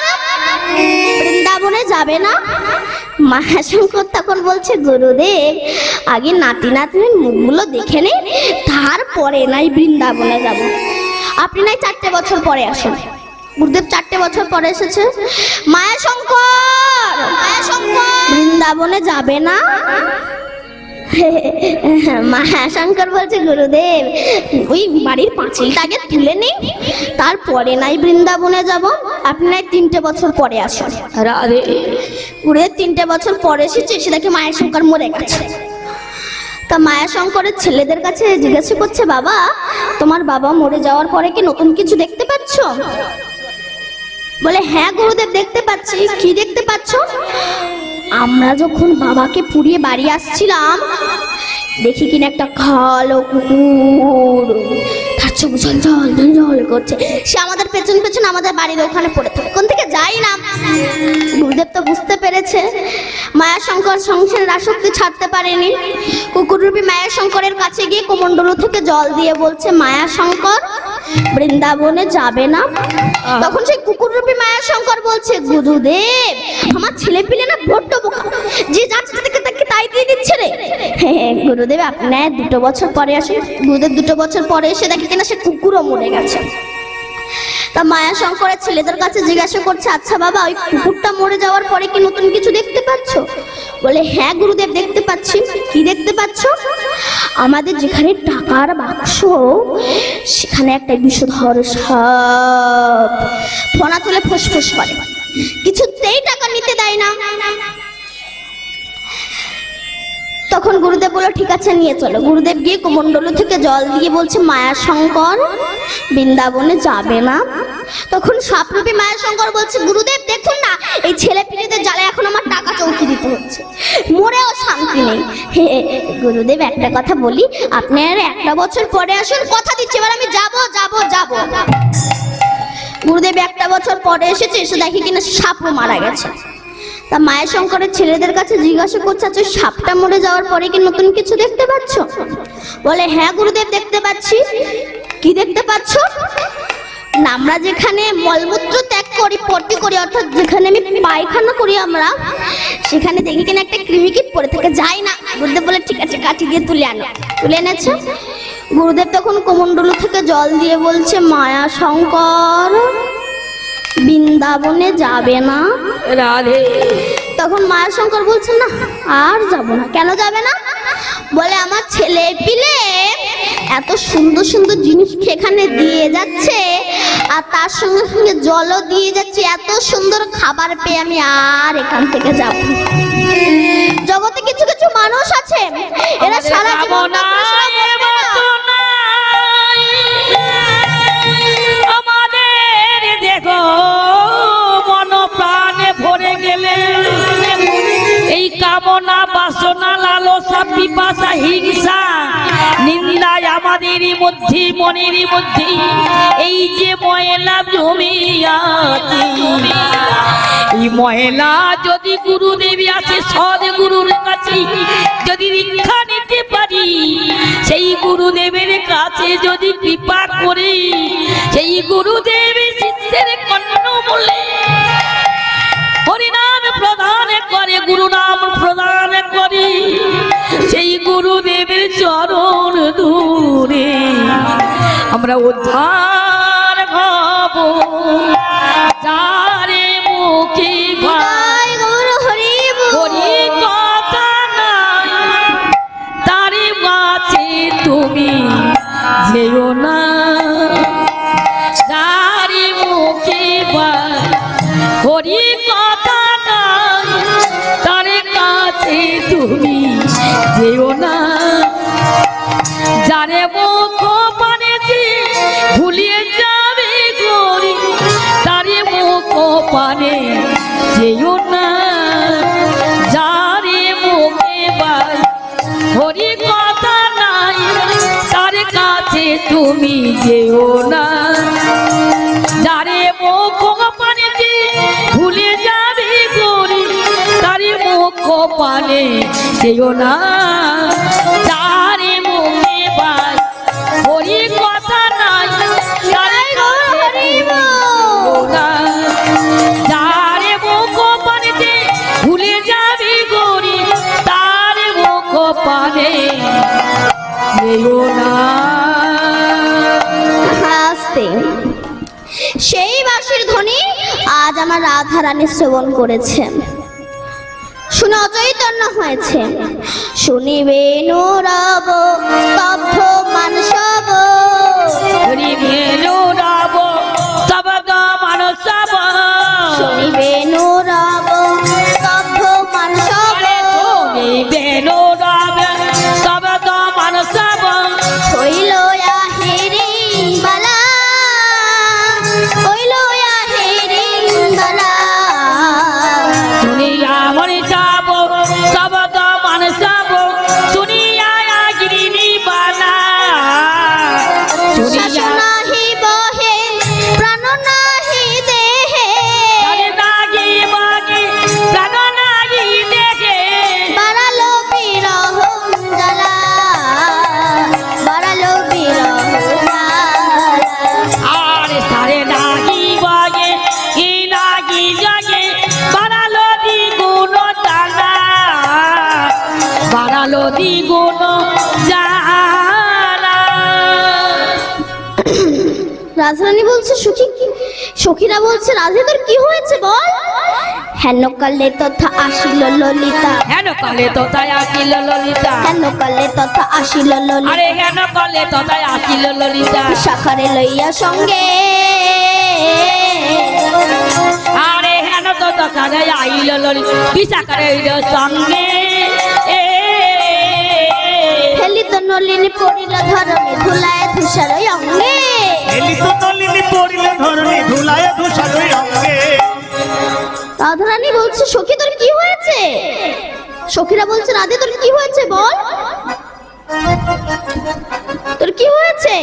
বৃন্দাবনে যাবে না। মায়াশঙ্কর তখন বলছে, গুরুদেব আগে নাতি নাতনির মুখগুলো দেখে নে, তারপরে নাই বৃন্দাবনে যাব, আপনি নাই 4টে বছর পরে আসুন। গুরুদেব 4টে বছর পরে এসেছে। মায়াশঙ্কর বৃন্দাবনে যাবে না। মায়াশঙ্কর বলছে, গুরুদেব ওই বাড়ির পাঁচিলটাকে তুলে নেই, তারপরে নাই বৃন্দাবনে যাব, আপনি নাই 3টে বছর পরে আসুন। রাধে। গুরুদেব 3টে বছর পরে এসেছে, এসে দেখে মায়াশঙ্কর মরে গেছে। তা মায়াশঙ্করের ছেলেদের কাছে জিজ্ঞাসা করছে, বাবা তোমার বাবা মরে যাওয়ার পরে কি নতুন কিছু দেখতে পাচ্ছ? বলে, হ্যাঁ গুরুদেব দেখতে পাচ্ছি। কি দেখতে পাচ্ছ? আমরা যখন বাবাকে পুড়িয়ে বাড়ি আসছিলাম, দেখি কিনা একটা কালো কুকুর, তার চোখ জল জল জল করছে, সে আমাদের পেছন পেছন আমাদের বাড়ির ওখানে পড়ে থাকে, কোন থেকে যাই না। গুরুদেব তো বুঝতে পেরেছে মায়াশঙ্কর সংসারের আসক্তি ছাড়তে পারেনি। কুকুররূপী মায়াশঙ্করের কাছে গিয়ে কমণ্ডলু থেকে জল দিয়ে বলছে, মায়াশঙ্কর বৃন্দাবনে যাবে না। তখন সেই কুকুররূপী মায়াশঙ্কর বলছে, গুরুদেব আমার ছেলে পিলে না বড্ড বোকা, যে যাচ্ছে তাকে তাই দিয়ে দিচ্ছে রে। গুরুদেব আপনি 2 বছর পরে আসেন। গুরুদেব 2 বছর পরে এসে দেখে কিনা সে কুকুরও মরে গেছে। তা মায়া শঙ্করের ছেলেদের কাছে জিজ্ঞাসা করছে, আচ্ছা বাবা, ওই কুকুরটা মরে যাওয়ার পরে কি নতুন কিছু দেখতে পাচ্ছ? বলে, হ্যাঁ গুরুদেব, দেখতে পাচ্ছি। কি দেখতে পাচ্ছ? আমাদের যেখানে টাকার বাক্স, সেখানে একটা বিষধর সাপ ফনা তুলে ফুসফুস করে, কিছুতেই টাকা নিতে দেয় না। তখন গুরুদেব বলল, ঠিক আছে নিয়ে চলো। গুরুদেব গিয়ে কমণ্ডলু থেকে জল দিয়ে বলছে, মায়া শঙ্কর বৃন্দাবনে যাবে না। তখন সাপরূপী মায়া শঙ্কর বলছে, গুরুদেব দেখুন না, এই ছেলে পিলেদের জ্বালায় এখন আমার টাকা চৌকি দিতে হচ্ছে, মরেও শান্তি নেই। হে গুরুদেব, একটা কথা বলি, আপনি আর একটা বছর পরে আসুন, কথা দিচ্ছি এবার আমি যাব যাব যাব। গুরুদেব একটা বছর পরে এসেছে, এসে দেখি কিনা সাপও মারা গেছে। তা মায়া শঙ্করের ছেলেদের কাছে জিজ্ঞাসা করছে, আচ্ছা সাপটা মরে যাওয়ার পরে কি নতুন কিছু দেখতে পাচ্ছ? বলে, হ্যাঁ গুরুদেব দেখতে পাচ্ছি। কি দেখতে পাচ্ছ? না, আমরা যেখানে মলমূত্র ত্যাগ করি, পটি করি, অর্থাৎ যেখানে আমি পায়খানা করি, আমরা সেখানে দেখি কিনা একটা কৃমিকীট পড়ে থেকে যায় না। গুরুদেব বলে, ঠিক আছে কাঠি দিয়ে তুলে আনো। তুলে এনেছে। গুরুদেব তখন কমণ্ডলু থেকে জল দিয়ে বলছে, মায়া শঙ্কর বৃন্দাবনে যাবে না। রাধে। তখন মায়া শঙ্কর বলছে, না আর যাব না। কেন যাবে না? বলে, আমার ছেলে পিলে এত সুন্দর সুন্দর জিনিস এখানে দিয়ে যাচ্ছে, আর তার সঙ্গে সঙ্গে জলও দিয়ে যাচ্ছে, এত সুন্দর খাবার পেয়ে আমি আর এখান থেকে যাব না। জগতে কিছু কিছু মানুষ আছে, এরা সারা জীবন আমাদের দেখো মন প্রাণে ভরে গেলে এই কামনা বাসনা লালসা পিপাসা হিংসা নিন্দায় আমাদেরই মধ্যে মনেরই মধ্যে এই যে ময়লা জমিয়াছে, এই ময়লা যদি গুরুদেবী আছে সদ্গুরুর কাছে যদি দীক্ষা নিতে পারি, সেই গুরুদেবের কাছে যদি কৃপা করি, সেই গুরুদেবের শিষ্যের কর্ণমূলে হরিনাম প্রদান করে, গুরু নাম প্রদান করে, সেই গুরুদেবের চরণ দূরে আমরা উদ্ধার হব। যারে মুখে হরি কথা নাই, তারে মাঝে তুমি যেও না। যারে মুখে হরি কথা নাই, তারে কাছে তুমি যেও না। যারে মুখ পানেছি ভুলিয়ে যাবে গরি, তারে মুখ পানে যেও না। যারে মুখে হরি কথা নাই, তার কাছে তুমি যেও না। যারে মুখ পানেছি ভুলে যাবে গরি, তারে মুখ পানে যেও না। যারে মুখে হরি কথা নাই, তারে কাছে যেও না। যারে মুখ পানেছি ভুলে যাবে গরি, তার মুখ পানে যেও না। সেই বাঁশির ধ্বনি আজ আমার রাধা রানী শ্রবণ করেছে, শুনে অচৈতন্য হয়েছে। শুনিবেন রব স্তব্ধ মানসব, শুনিবেন রব স্তব্ধ মানসব, শুনিবেন রব স্তব্ধ মানসব, শুনিবেন রব স্তব্ধ মানসব, হইল আহেরি বালা, হইল আহেরি বালা, শুনিয়া মনিষাব স্তব্ধ মানসব, শুনিয়া গিরিনি বালা, শুনিয়া নাহি বহে প্রাণ নাহি দেহে, নাহি বহে প্রাণ নাহি দেহে, বাড়ালো বিরহ জ্বালা, বাড়ালো বিরহ জ্বালা। আর সারে নাহি বহে কি নাহি জাগে, বাড়ালো দ্বিগুণ জ্বালা, বাড়ালো দ্বিগুণ জ্বালা। রাজরানী বলছে সখী, সখীরা বলছে রাধে তোর কি হয়েছে বল। হেন কালে তথা আসিল ললিতা, হেন কালে তথায় আসিল ললিতা, হেন কালে তথা আসিল ললিতা, আরে হেন কালে তথায় আসিল ললিতা, শাখারে লইয়া সঙ্গে, আরে হেন তো তথায় আইল ললিতা, বিশাখারে সঙ্গে। হেলিত নলিনী পড়িল ধরণী ধুলায় ধূসর অঙ্গে, হেলিত নলিনী পড়িল ধরণী ধুলায় ধূসর অঙ্গে। রাধারানী বলছে সখী তোর কি হয়েছে। সখীরা বলছে রাধে তোর কি হয়েছে বল, তোর কি হয়েছে।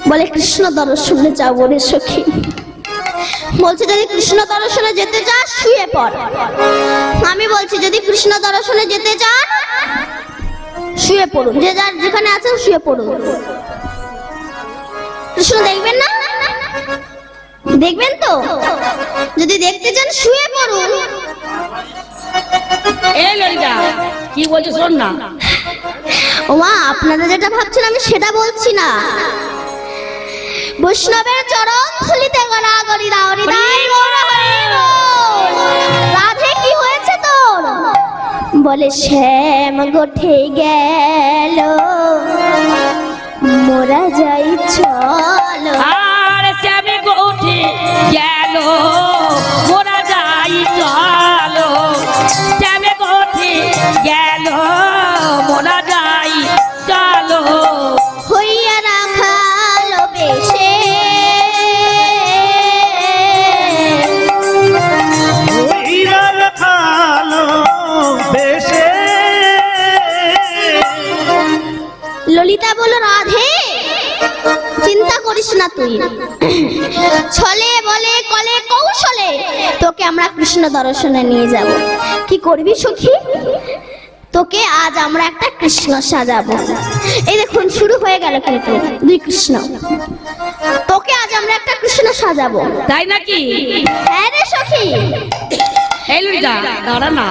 বলে কৃষ্ণ দর্শনে যাবো রে সখী। বলছে যদি কৃষ্ণ দর্শনে যেতে চাস শুয়ে পড়। আমি বলছি যদি কৃষ্ণ দর্শনে যেতে চান শুয়ে পড়ুন, যে যার যেখানে আছেন শুয়ে পড়ুন। কৃষ্ণ দেখবেন না, দেখবেন তো, যদি দেখতে চান শুয়ে পড়ুন। এই ললিতা কি বলছো শোন না। ওমা আপনারা যেটা ভাবছেন আমি সেটা বলছি না। বৈষ্ণবের চরণ ধুলিতে গড়াগড়ি দাও হৃদয় মোর হরি বল। রাধে কি হয়েছে তোর। বলে শ্যাম গোঠে গেল মোরা যাই চলো, আর শ্যামে গোঠে গেল মোরা যাই চলো, শ্যামে গোঠে গেল মোরা যাই চলো, হইয়া রাখালো বেশে হইয়া রাখালো বেশে। ললিতা বলল রাধে চিন্তা করিস না তুই, ছলে বলে কলে কৌশলে তোকে আমরা কৃষ্ণ দর্শনে নিয়ে যাব। কি করবি সখী, তোকে আজ আমরা একটা কৃষ্ণ সাজাবো। এই দেখুন শুরু হয়ে গেল কিন্তু দুই কৃষ্ণ। তোকে আজ আমরা একটা কৃষ্ণ সাজাবো। তাই নাকি। হ্যাঁ রে সখী। এই ললিতা দাঁড়া না।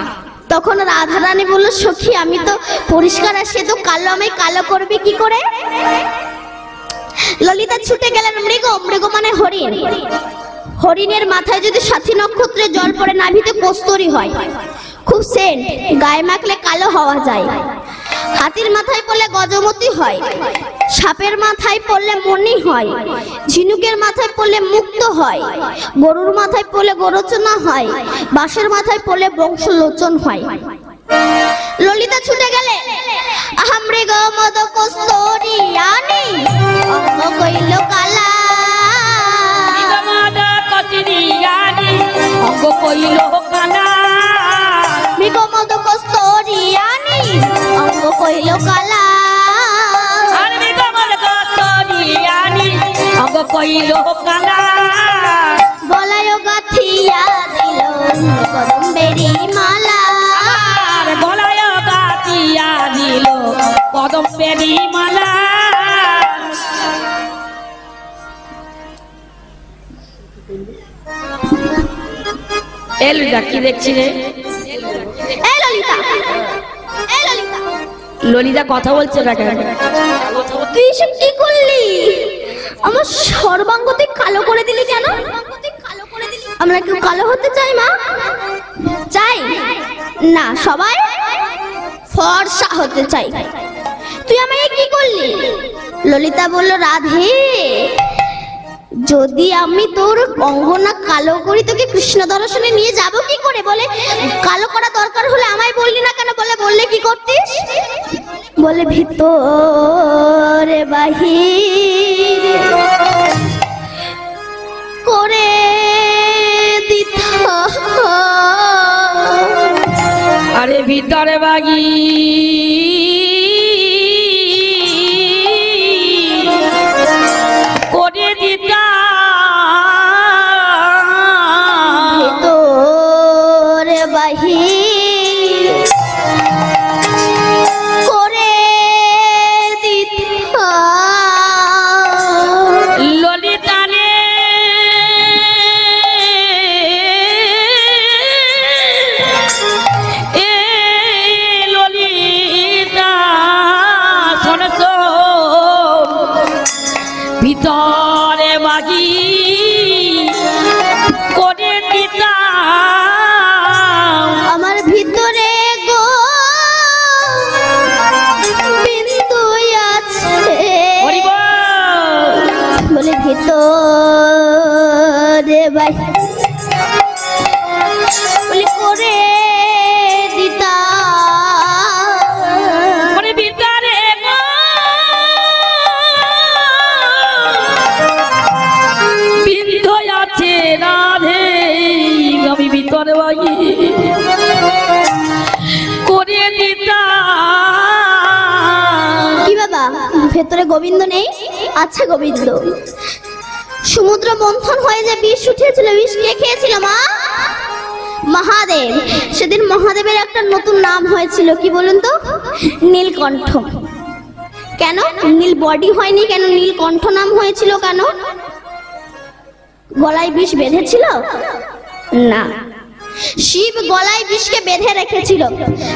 তখন রাধারানী বলল সখী আমি তো পরিষ্কার আসে তো কালো, আমি কালো করবি কি করে। ললিতা ছুটে গেলেন মৃগ, মৃগ মানে হরিণ। হরিণের মাথায় যদি সাথী নক্ষত্রের জল পড়ে নাভিতে কস্তুরী হয়, খুব সেন্ট, গায়ে মাখলে কালো হওয়া যায়। হাতির মাথায় পড়লে গজমতি হয়, সাপের মাথায় পড়লে মণি হয়, ঝিনুকের মাথায় পড়লে মুক্ত হয়, গরুর মাথায় পড়লে গোরচনা হয়, বাঁশের মাথায় পড়লে বংশলোচন হয়। ললিতা ছুটে গেলে আহা মৃগ মদ কস্তুরী আনি অঙ্গ কইল কালা, নিগমাদ কচরিয়ানি অঙ্গ কইল কালা, মৃগ মদ কস্তুরী আনি অঙ্গ কইল কালা, আর নিগমাদ কচরিয়ানি অঙ্গ কইল কালা, গলায় গাথিয়া দিল কদম্বেরি মালা, আর গলায় গাতিয়া দিল কদম্বেরি মালা। এই ললিতা কি দেখছি রে। এই ললিতা, এই ললিতা ললিতা কথা বলছে না কেন। তুই এসব কি করলি, আমার সর্বাঙ্গতে কালো করে দিলি কেন। আমরা কেউ কালো হতে চাই মা, চাই না, সবাই ফর্সা হতে চাই। তুই আমাকে কি করলি। ললিতা বলল রাধে যদি আমি তোর অঙ্গনা কালো করি তোকে কৃষ্ণ দর্শনে নিয়ে যাব কি করে। বলে কালো করা দরকার হলে আমায় বললি না কেন। বলে বললে কি করতিস। বলে ভিতরে বাহির করে দিতা, আরে ভিতরে বাগি করে দিতা, ভিতরে বাহির করে দিতা। ললিতানে এ ললিতা ভিতরে বাগি করে দিতাম আমার ভিতরে গো বিন্দু আছে বলে ভিতরে ভাই বলে করে দিতাম ভিতরে বিন্দু আছে রাধে আমি ভিতরে বাগি করে দিতাম। কি বাবা ভেতরে গোবিন্দ নেই? আছে গোবিন্দ। সমুদ্র মন্থন হয়ে যে বিষ উঠেছিল, বিষ কে খেয়েছিল মা? মহাদেব। সেদিন মহাদেবের একটা নতুন নাম হয়েছিল, কি বলুন তো? নীলকণ্ঠ। কেন নীল বডি হয়নি, কেন নীলকণ্ঠ নাম হয়েছিল কেন? গলায় বিষ বেঁধেছিল না, শিব গলায় বিষকে বেঁধে রেখেছিল।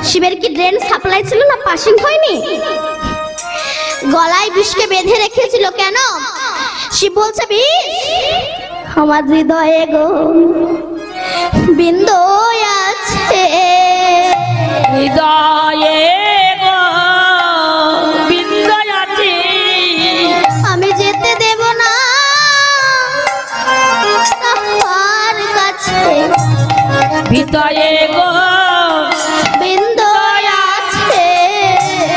শিবের কি ড্রেন সাপ্লাই ছিল না, পাসিং হয়নি? গলায় বিষকে বেঁধে রেখেছিল কেন? শিব বলছে বিষ আমার হৃদয়ে গো বিন্দু আছে, হৃদয়ে গো বিন্দু আছে আমি যেতে দেব না তাহার কাছে, ভিতরে গো বিন্দু আছে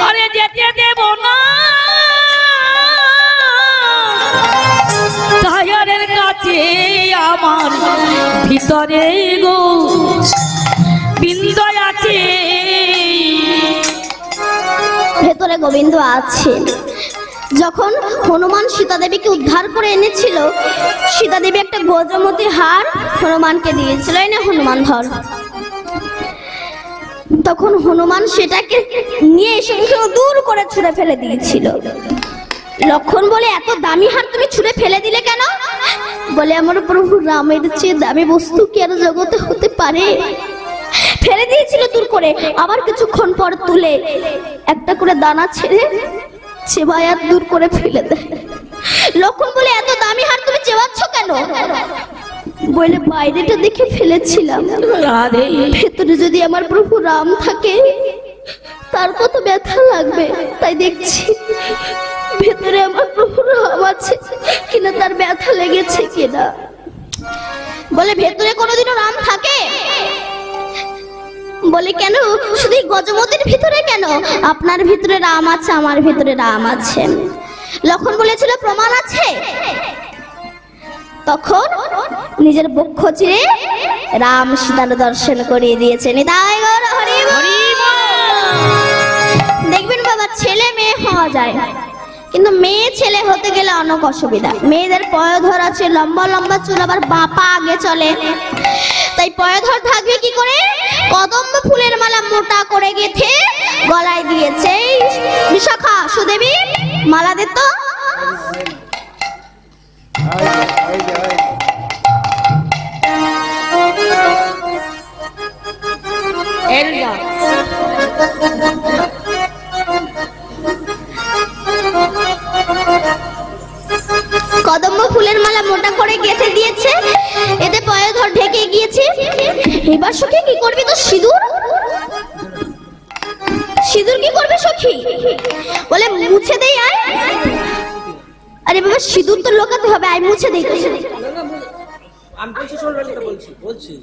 আরে যেতে দেব না তাহারের কাছে, আমার ভিতরে গো বিন্দু আছে। ভেতরে গোবিন্দ আছে। যখন হনুমান সীতা দেবীকে উদ্ধার করে এনেছিল, সীতা দেবী একটা গজমতি হার হনুমানকে দিয়েছিল, এই না হনুমান ধর। তখন হনুমান সেটাকে নিয়ে এসে দূর করে ছুঁড়ে ফেলে দিয়েছিল। লক্ষণ বলে এত দামি হার তুমি ছুঁড়ে ফেলে দিলে কেন? বলে আমার প্রভু রামের চেয়ে দামি বস্তু কি আর জগতে হতে পারে? ফেলে দিয়েছিল দূর করে, আবার কিছুক্ষণ পর তুলে একটা করে দানা ছেড়ে চেবায়াত দূর করে ফেলে দেয়। লক্ষণ বলে এত দামি হার তুমি চেবাচ্ছ কেন? বলে বাইরেটা দেখে ফেলেছিলাম, রাধে ভেতরে যদি আমার প্রভু রাম থাকে তার কত ব্যথা লাগবে, তাই দেখছি ভেতরে আমার প্রভু রাম আছে কিনা, তার ব্যথা লেগেছে কিনা। বলে ভেতরে কোনোদিনও রাম থাকে? বলে কেন শুধু গজমতির ভিতরে কেন? আপনার ভিতরে রাম আছে, আমার ভিতরে রাম আছে। লক্ষণ বলেছিল প্রমাণ আছে। তখন নিজের বক্ষ চিরে রাম সীতার দর্শন করিয়ে দিয়েছেন। নিতাই গৌর হরি বল। দেখবেন বাবা ছেলে মেয়ে হওয়া যায়, কিন্তু মেয়ে ছেলে হতে গেলে অনেক অসুবিধা। মেয়েদের পয়ধর আছে, লম্বা লম্বা চুল, আবার বাপা আগে চলে, তাই পয়ধর থাকবে কি করে? কদম্ব ফুলের মালা মোটা করে গেথে গলায় দিয়েছে। বিশাখা সুদেবী মালা দে তো। কদম্ব ফুলের মালা মোটা করে গেঁথে দিয়েছে, এতে পয়ধর ঢেকে গিয়েছে। এবার সখী কি করবি? তো সিঁদুর, সিঁদুর কি করবে সখী? বলে মুছে দেই আয়। আরে বাবা সিঁদুর তো লোকাতে হবে, আয় মুছে দেই। আমি বলছি শোন রানীটা বলছি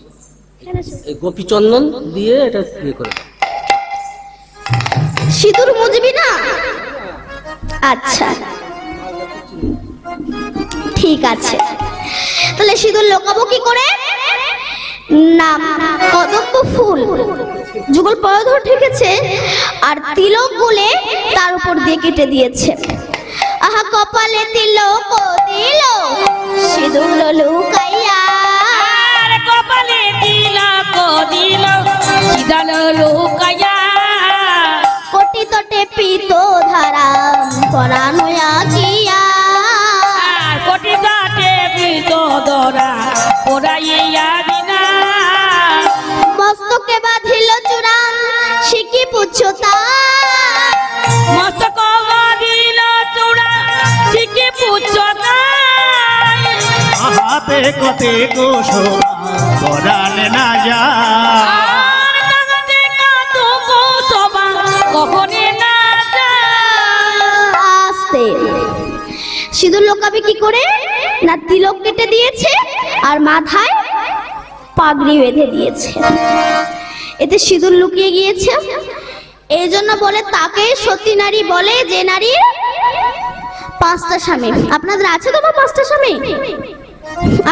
এই গোপী চন্দন দিয়ে এটা ইয়ে করে সিঁদুর মুছবি না? আচ্ছা ঠিক আছে, তাহলে সিঁদুর লোকাবো কি করে? না কদম্ব ফুল যুগল পয়ধর ঠেকেছে আর তিলক গুলে তার উপর দিয়ে কেটে দিয়েছে। আহা কপালে তিলক দিল সিঁদুর লুকাইয়া, আর কপালে তিলক দিল সিঁদুর লুকাইয়া, কোটি তটে পিত ধারা পরানোয়া কিয়া, আর কোটি তটে পিত ধরা পরাইয়া দিনা, মস্তকে বাঁধিল চূড়ান শিখি পুচ্ছতা, মস্তক বাঁধিল চূড়া শিখি পুচ্ছতা, কতে গোসবা পরানে না যা আর তাহাতে কাঁদো গো সবা কখনে না যায়। আস্তে সিঁদুর লোকাবে কি করে না তিলক কেটে দিয়েছে আর মাথায় পাগড়ি বেঁধে দিয়েছে, এতে সিঁদুর লুকিয়ে গিয়েছে। এই জন্য বলে তাকে সতী নারী বলে যে নারীর 5টা স্বামী। আপনাদের আছে তো বা 5টা স্বামী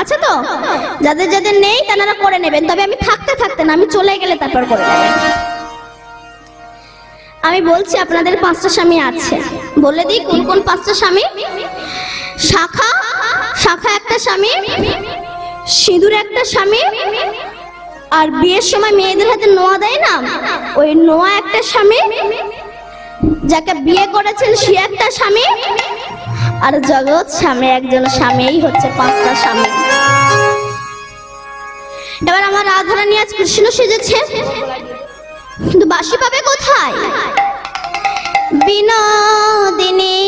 আছে তো? যাদের যাদের নেই তারা করে নেবেন, তবে আমি থাকতে থাকতে না, আমি চলে গেলে তারপর করে নেবেন। আমি বলছি আপনাদের 5টা স্বামী আছে, বলে দিই কোন কোন 5টা স্বামী। শাখা, শাখা একটা স্বামী, সিঁদুর একটা স্বামী, আর বিয়ের সময় মেয়েদের হাতে নোয়া দেয় না, ওই নোয়া একটা স্বামী, যাকে বিয়ে করেছেন সে একটা স্বামী, আর জগৎ স্বামী একজন স্বামীই হচ্ছে 5টা স্বামী। এবার আমার রাধারানী আজ কৃষ্ণ সেজেছে, কিন্তু বাঁশি পাবে কোথায়? বিনোদিনী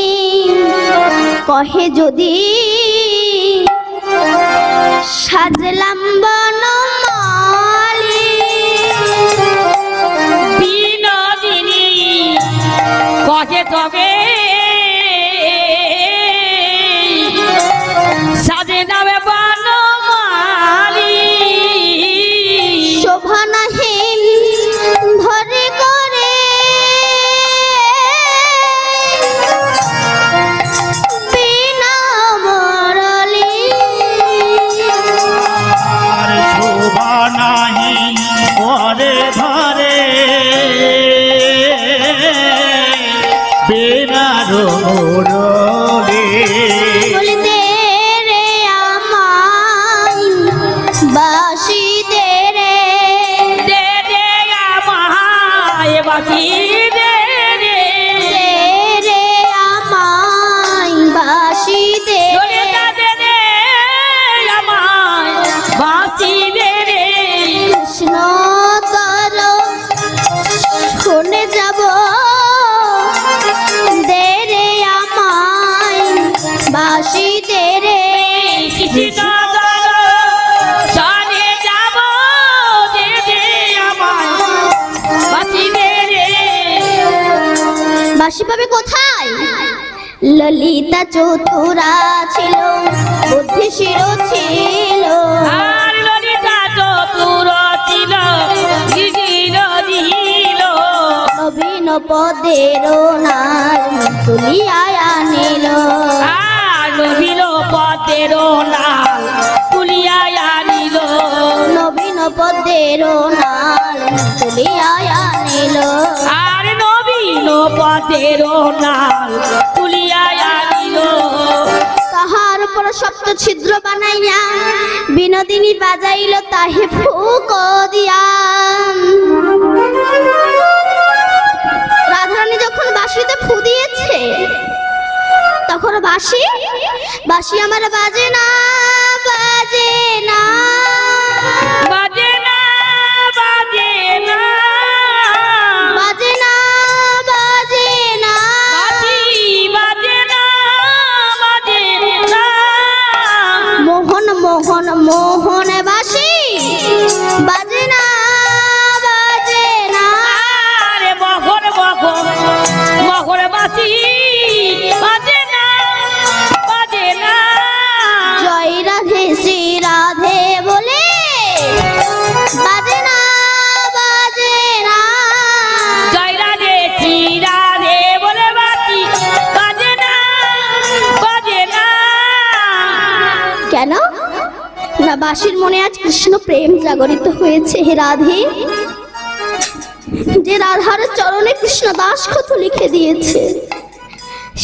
কহে যদি সাজলাম বনমালী, বিনোদিনী কহে তবে সাজে নামে বনমালী, শোভনাহীন ধরে করে বিনা মরলি, আর শোভা নাহি পরে ধরে বেনার মোরলে বলিতে রে আমায় বাঁশি দে রে, দে দে আমায় বাঁশি দে রে, দে রে আমায় বাঁশি দে দে দে দে আমায় বাঁশি দে রে, কৃষ্ণ তর শুনে যাব, দে রে আমায় বাঁশি দে রে, কৃষ্ণ দর শনে যাব, দে দে আমায় বাঁশি দে রে। বাঁশি পাবে কোথায়? ললিতা চতুরা ছিল, বুদ্ধিশীল ছিল, আর ললিতা চতুর ছিল, দিল দিল নবীন পদের নাল তুলিয়া আনিল, আর নবীন পদের নাল তুলিয়া আনিল, নবীন পদের নাল তুলিয়া আনিল, আর নবীন পদের নাল তুলিয়া আনিল, তাহার উপর সপ্ত ছিদ্র বানাইয়া বিনোদিনী বাজাইল তাহে ফুক দিয়া। রাধারানী যখন বাঁশিতে ফু দিয়েছে তখন বাঁশি বাঁশি আমার বাজে না, বাজে না, বাজে না বাজে না, বাজে না, বাজে না, বাজি বাজে না বাজে না, মোহন মোহন মোহন বাঁশি বাজে না, বাজে না, আরে মগর মগর মগর বাজি বাজে না বাজে না, জয় রাধে শ্রী রাধে বলে বাজে না, বাজে না, জয় রাধে শ্রী রাধে বলে বাজি বাজে না বাজে না। কেন না বাঁশির মনে আজ কৃষ্ণ প্রেম জাগরিত হয়েছে। হে রাধে, যে রাধার চরণে কৃষ্ণ দাসক্ষত লিখে দিয়েছে,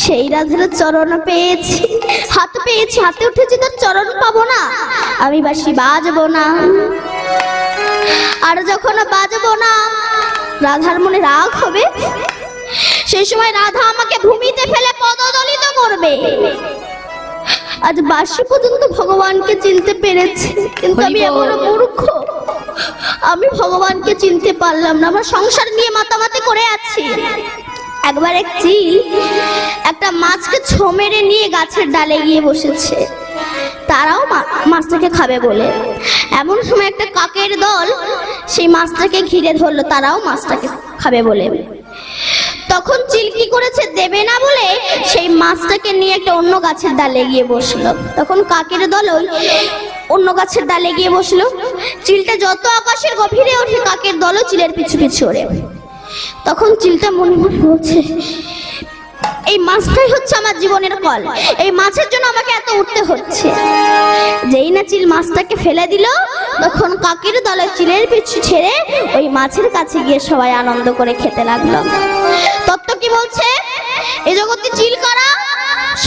সেই রাধার চরণ পেয়েছি, হাত পেয়েছি, হাতে উঠেছি, তার চরণ পাবো না, আমি বাঁশি বাজবো না। আর যখন বাজবো না রাধার মনে রাগ হবে, সেই সময় রাধা আমাকে ভূমিতে ফেলে পদদলিত করবে। আজ বাঁশি পর্যন্ত ভগবানকে চিনতে পেরেছে, কিন্তু আমি এমন মূর্খ, আমি ভগবানকে চিনতে পারলাম না, আমার সংসার নিয়ে মাতামাতি করে আছি। একবার এক চিল একটা মাছকে ছো মেরে নিয়ে গাছের ডালে গিয়ে বসেছে। তারাও মাছটাকে খাবে বলে। এমন সময় একটা কাকের দল সেই মাছটাকে ঘিরে ধরলো, তারাও মাছটাকে খাবে বলে। তখন চিল কি করেছে, দেবে না বলে সেই মাছটাকে নিয়ে একটা অন্য গাছের ডালে গিয়ে বসলো। তখন কাকের দল ওই অন্য গাছের ডালে গিয়ে বসলো। চিলটা যত আকাশের গভীরে ওঠে, কাকের দলও চিলের পিছু পিছু ওড়ে। তখন চিলটা মনে মনে বলছে, এই মাছটাই হচ্ছে আমার জীবনের কল, এই মাছের জন্য আমাকে এত উঠতে হচ্ছে। যেই না চিল মাছটাকে ফেলে দিল, তখন কাকের দল চিলের পিছু ছেড়ে ওই মাছের কাছে গিয়ে সবাই আনন্দ করে খেতে লাগলো। তত্ত্ব কি বলছে, এই জগতে চিল কারা?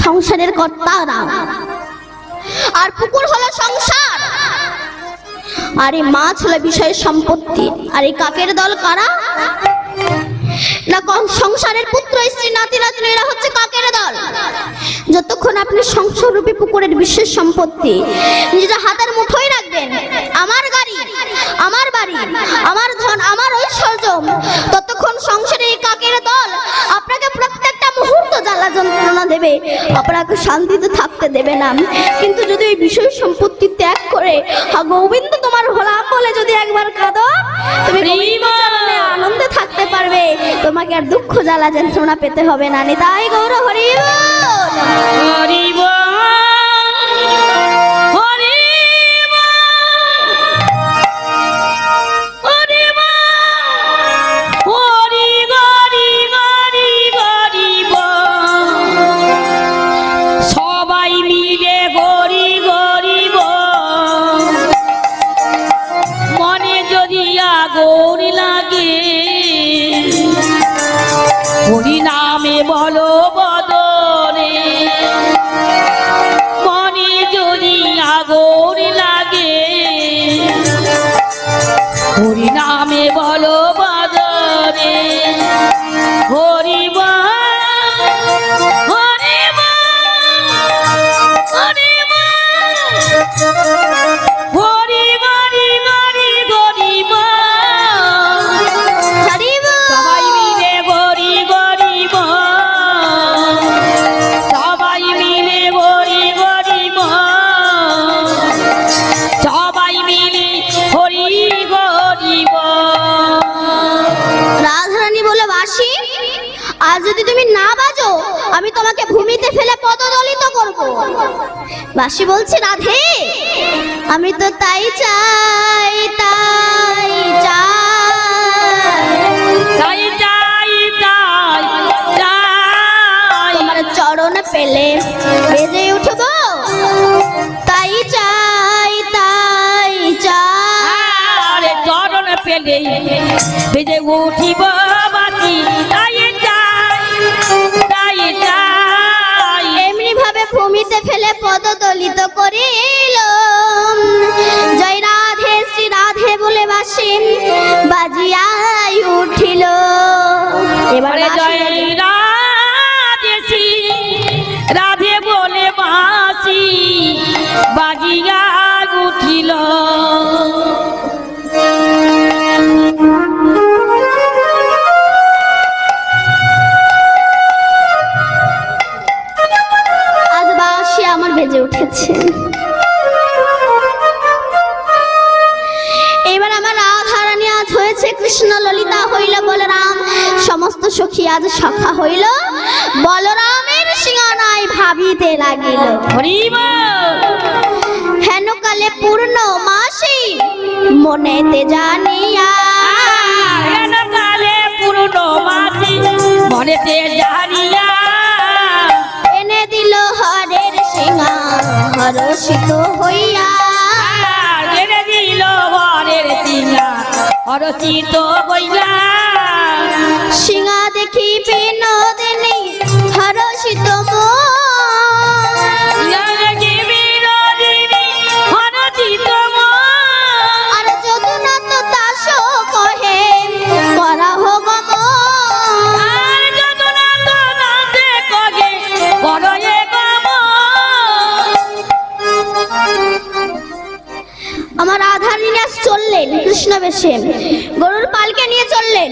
সংসারের কর্তারা। আর পুকুর হলো সংসার, আর এই মাছ হলো বিষয় সম্পত্তি। আর এই কাকের দল কারা? না সংসারের পুত্র স্ত্রী নাতি নাতনি, এরা হচ্ছে কাকের দল। যতক্ষণ আপনি সংসার রূপী পুকুরের বিশেষ সম্পত্তি নিজের হাতের মুঠোয় রাখবেন, আমার গাড়ি, আমার বাড়ি, আমার ধন, আমার ঐশ্বর্য, ততক্ষণ সংসারে এই কাকের দল আপনাকে প্রত্যেকটা মুহূর্ত জ্বালা যন্ত্রণা দেবে, আপনাকে শান্তিতে থাকতে দেবে না। কিন্তু যদি ওই বিষয় সম্পত্তি ত্যাগ করে গোবিন্দ তোমার হলাম বলে যদি একবার কাঁদো, তুমি আনন্দে থাকতে পারবে, তোমাকে আর দুঃখ জ্বালা যন্ত্রণা পেতে হবে না। নিতাই গৌর হরি বল। হরি নামে বলো বদনে, মনে যদি আগুন লাগে, হরি নামে বলো বদনে। হরি বল, হরি বল, হরি বল, হরি গরি গরি গরি বল, হরি বল। সবাই মিলে গরি গরি বল, সবাই মিলে গরি গরি বল, সবাই মিলে হরি গরি বল। রাধারানী বলে, বাসি আজ যদি তুমি না বাজো, আমি তোমাকে ভূমিতে ফেলে পদদলিত করব। বাসি বলছে, রাধে আমি তো তাই চাই, তাই চাই, তাই চাই, তাই চাই, তোমার চরণ পেলে বেজে উঠব, তাই চাই, তাই চাই। আরে চরণ পেলে বেজে উঠিব বাকি, তাই চাই, তাই চাই। এমনি ভাবে ভূমিতে ফেলে পদদলিত করিল, জয় রাধে শ্রী রাধে বলে বাসি বাজিয়াই উঠিল। এবারে জয় রাধে শ্রী রাধে বলে বাঁশি বাজিয়া উঠিল। আজ বাসি আমার বেজে উঠেছে। এবার আমার রাধারানী আজ হয়েছে কৃষ্ণ, ললিতা হইল বলরাম, সমস্ত সখী আজ সখা হইল, বলরামের সিংহানায় ভাবিতে লাগিল। হরি বল। হেন কালে পূর্ণ মাসি মনেতে জানিয়া, হেন কালে পূর্ণ মাসি মনেতে জানিয়া, এনে দিল হরের সিংহা হরষিত হইয়া, এনে দিল হরের সিংহা হরষিত হইয়া, সিংহা দেখি বিনোদিনী হরষিত মন, আর যদুনা তো দাস কহে করাহ গমন, আমার রাধারানী আজ চললেন কৃষ্ণ বেশে, গরুর পালকে নিয়ে চললেন।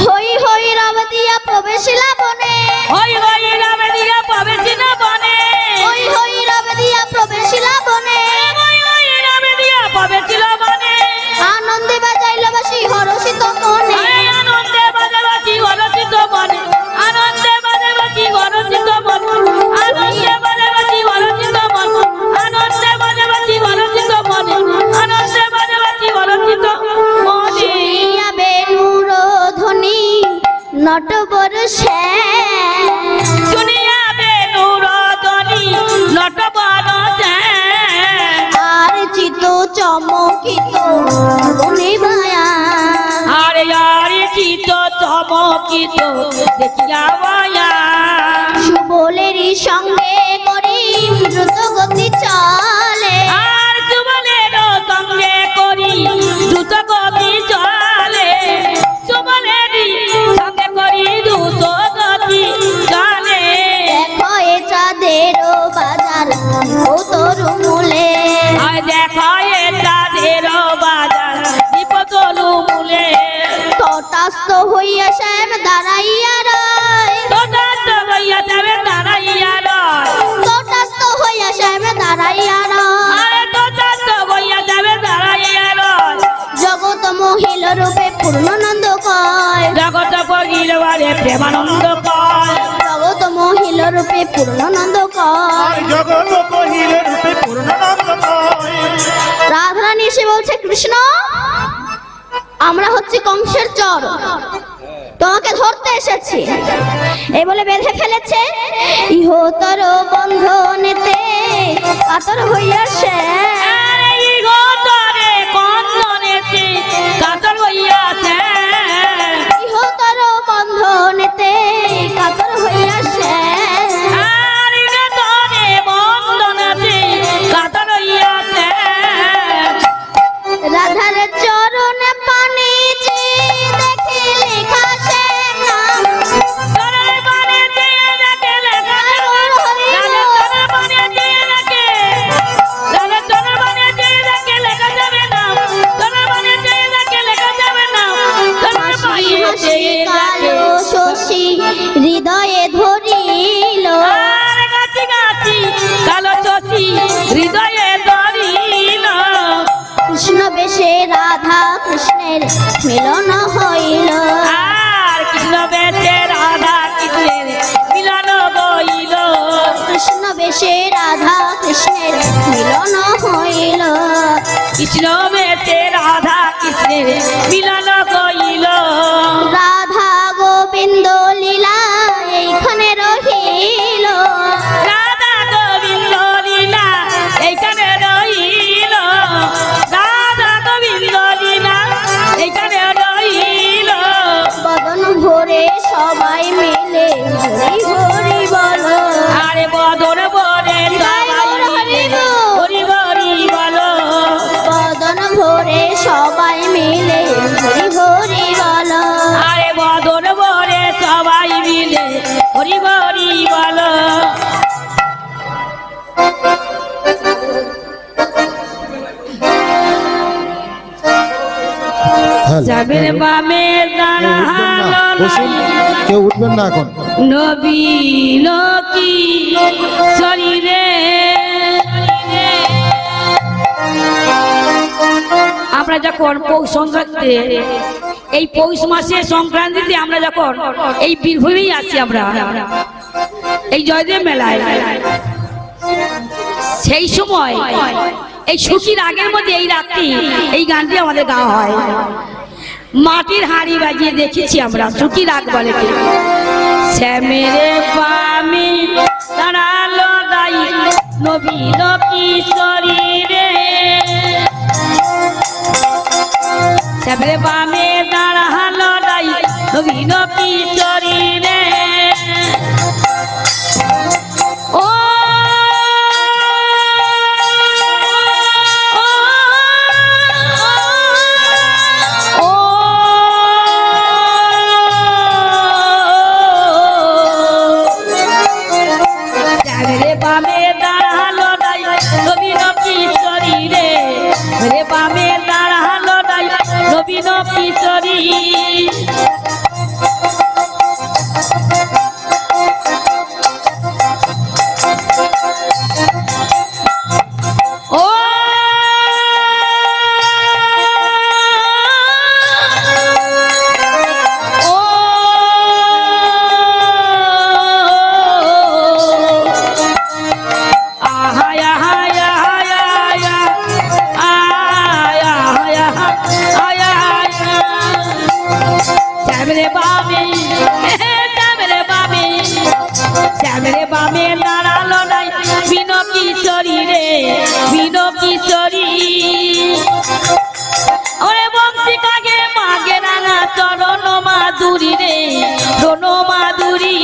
হই হই রব দিয়া প্রবেশিলা বনে, হই হই রব দিয়া প্রবেশিলা বনে, হই হই রব দিয়া প্রবেশিলা চমকিত নিভায়া আরে আরে চিত চমকিত দেখিয়া মায়া সুবলেরই সঙ্গে করি দ্রুত গতি চলে আর সুবলের সঙ্গে করি দ্রুত গতি চলে সুবলেরই সঙ্গে করি দ্রুত গতি চলে দেখো এ চাঁদের বাজার ও তরু মূলে আর দেখা এ চাঁদের বাজার দীপতলু মূলে তটাস্থ হইয়া শ্যাম দাঁড়াইয়া রয় তটাস্থ হইয়া যাবে দাঁড়াইয়া রয় তটাস্থ হইয়া শ্যাম দাঁড়াইয়া রয় আরে তটাস্থ হইয়া যাবে দাঁড়াইয়া রয় জগৎ মহিল রূপে পূর্ণানন্দ কয় জগত গিরবারে প্রেমানন্দ কয় জগৎ মহিল রূপে পূর্ণানন্দ কয় জগৎ কহিল রূপে পূর্ণানন্দ কয়। রাধারানী এসে বলছে কৃষ্ণ আমরা হচ্ছে কংসের চর তোমাকে ধরতে এসেছি এই বলে বেঁধে ফেলেছে ইহতর বন্ধনেতে কাতর হইয়াছে আরে ইগতরে বন্ধনেতে কাতর হইয়াছে ইহতর বন্ধনেতে কাতর হইয়াছে আর ইগতরে বন্ধনেতে কাতর হইয়াছে রাধার চরণ পানে যে দেখে লেখা সে নাম চরণ পানে যে দেখে লেখা চরণ পানে যে দেখে চরণ পানে যে দেখে লেখা যাবে না চরণ পানে যে দেখে লেখা যাবে না চরণ হাসি পানে হাসি যে কালো শশী হৃদয়ে ধরিল আর গাছি গাছি কালো চষি হৃদয়ে ধরিল কৃষ্ণ বেশে রাধা কৃষ্ণের মিলন হইল আর কৃষ্ণ বেশে রাধা কৃষ্ণের মিলন গইল কৃষ্ণ বেশে রাধা কৃষ্ণের মিলন হইল কৃষ্ণ বেশে রাধা কৃষ্ণের মিলন গইল রাধা গোবিন্দ লীলা এইখানে রহিল রাধা গোবিন্দ লীলা এইখানে রইল রাধা গোবিন্দ লীলা এইখানে রইল বদন ভরে সবাই মিলে হরি হরি বল আরে বদন বলে সবাই মিলে হরি হরি বলো বদন ভরে সবাই মিলে হরি হরি বল আরে বদন বলে সবাই মিলে হরি হরি বলো যাবেন বামে দাঁড়ালো বসুন, কেউ উঠবেন না এখন। নবী লোকি শরীরে আমরা যখন পৌষ সংক্রান্তি এই পৌষ মাসে সংক্রান্তিতে আমরা যখন এই বীরভূমেই আসি আমরা এই জয়দেব মেলায় সেই সময় এই ছুটির আগের মধ্যে এই রাত্রি এই গানটি আমাদের গাওয়া হয় মাটির হাঁড়ি বাজিয়ে দেখেছি আমরা ছুটির আগ বলে শ্যামেরে পামি দাঁড়ালো দাই নবীন কিশোরীরে শ্যামেরে পামে দাঁড়ালো দাই নবীন কিশোরীরে ও বামে দাঁড়ালো নাই নবীন কিশোরী রে রে বামে দাঁড়ালো নাই নবীন কিশোরী ও শ্যামরে বামে দাঁড়ালো নাই বিনো কিশোরী রে বিনো কিশোরী মাধুরী রে রণ মাধুরী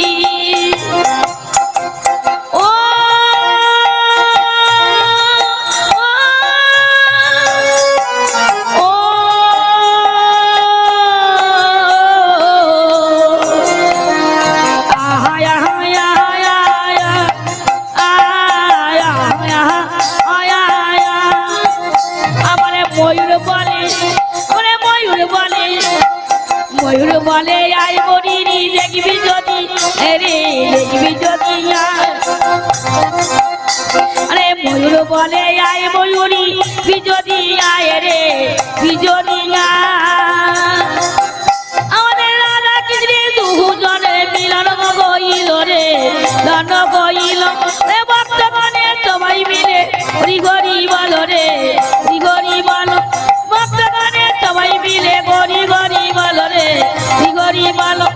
ও ময়ূর বলে আয় মরিরি দেখবি যদি রে দেখবি যদি আরে ময়ূর বলে আয় ময়ূরী যদি আয় রে যদি আমাদের রাধা কৃষ্ণ দুজনে মিলন গইল রে ধন গইল রে ভক্তগণে সবাই মিলে হরি হরি বলো রে হরি হরি বলো ভক্তগণে সবাই মিলে হরি হরি বলো রে হরি হরি বলো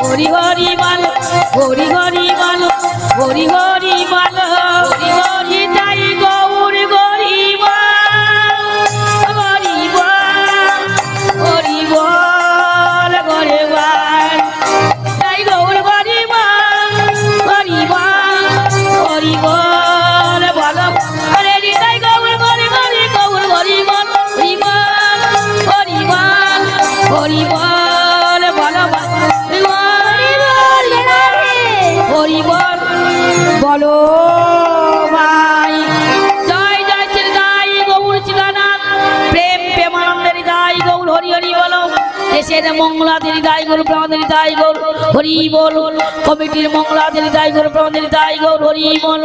হরি হরি বলো হরি হরি বলো হরি হরি বলো হরি হরি তাই গৌর হরি বল হরি বল হরি বল হরি বল তাই গৌর হরি বল হরি বল হরি বল বলো হরে তাই গৌর হরি হরি গৌর হরি বল হরি বল হরি বল হরি বল বলো হরি বল বলো ভাই জয় জয় শ্রী দাই গৌর শিলানাথ প্রেম প্রেমানন্দের দাই গৌর হরি হরি বলো দেশের মঙ্গলাদের দাই গৌর প্রেমানন্দের দাই গৌর হরি বল কমিটির মঙ্গলাদের দাই গৌর প্রেমানন্দের দাই গৌর হরি বল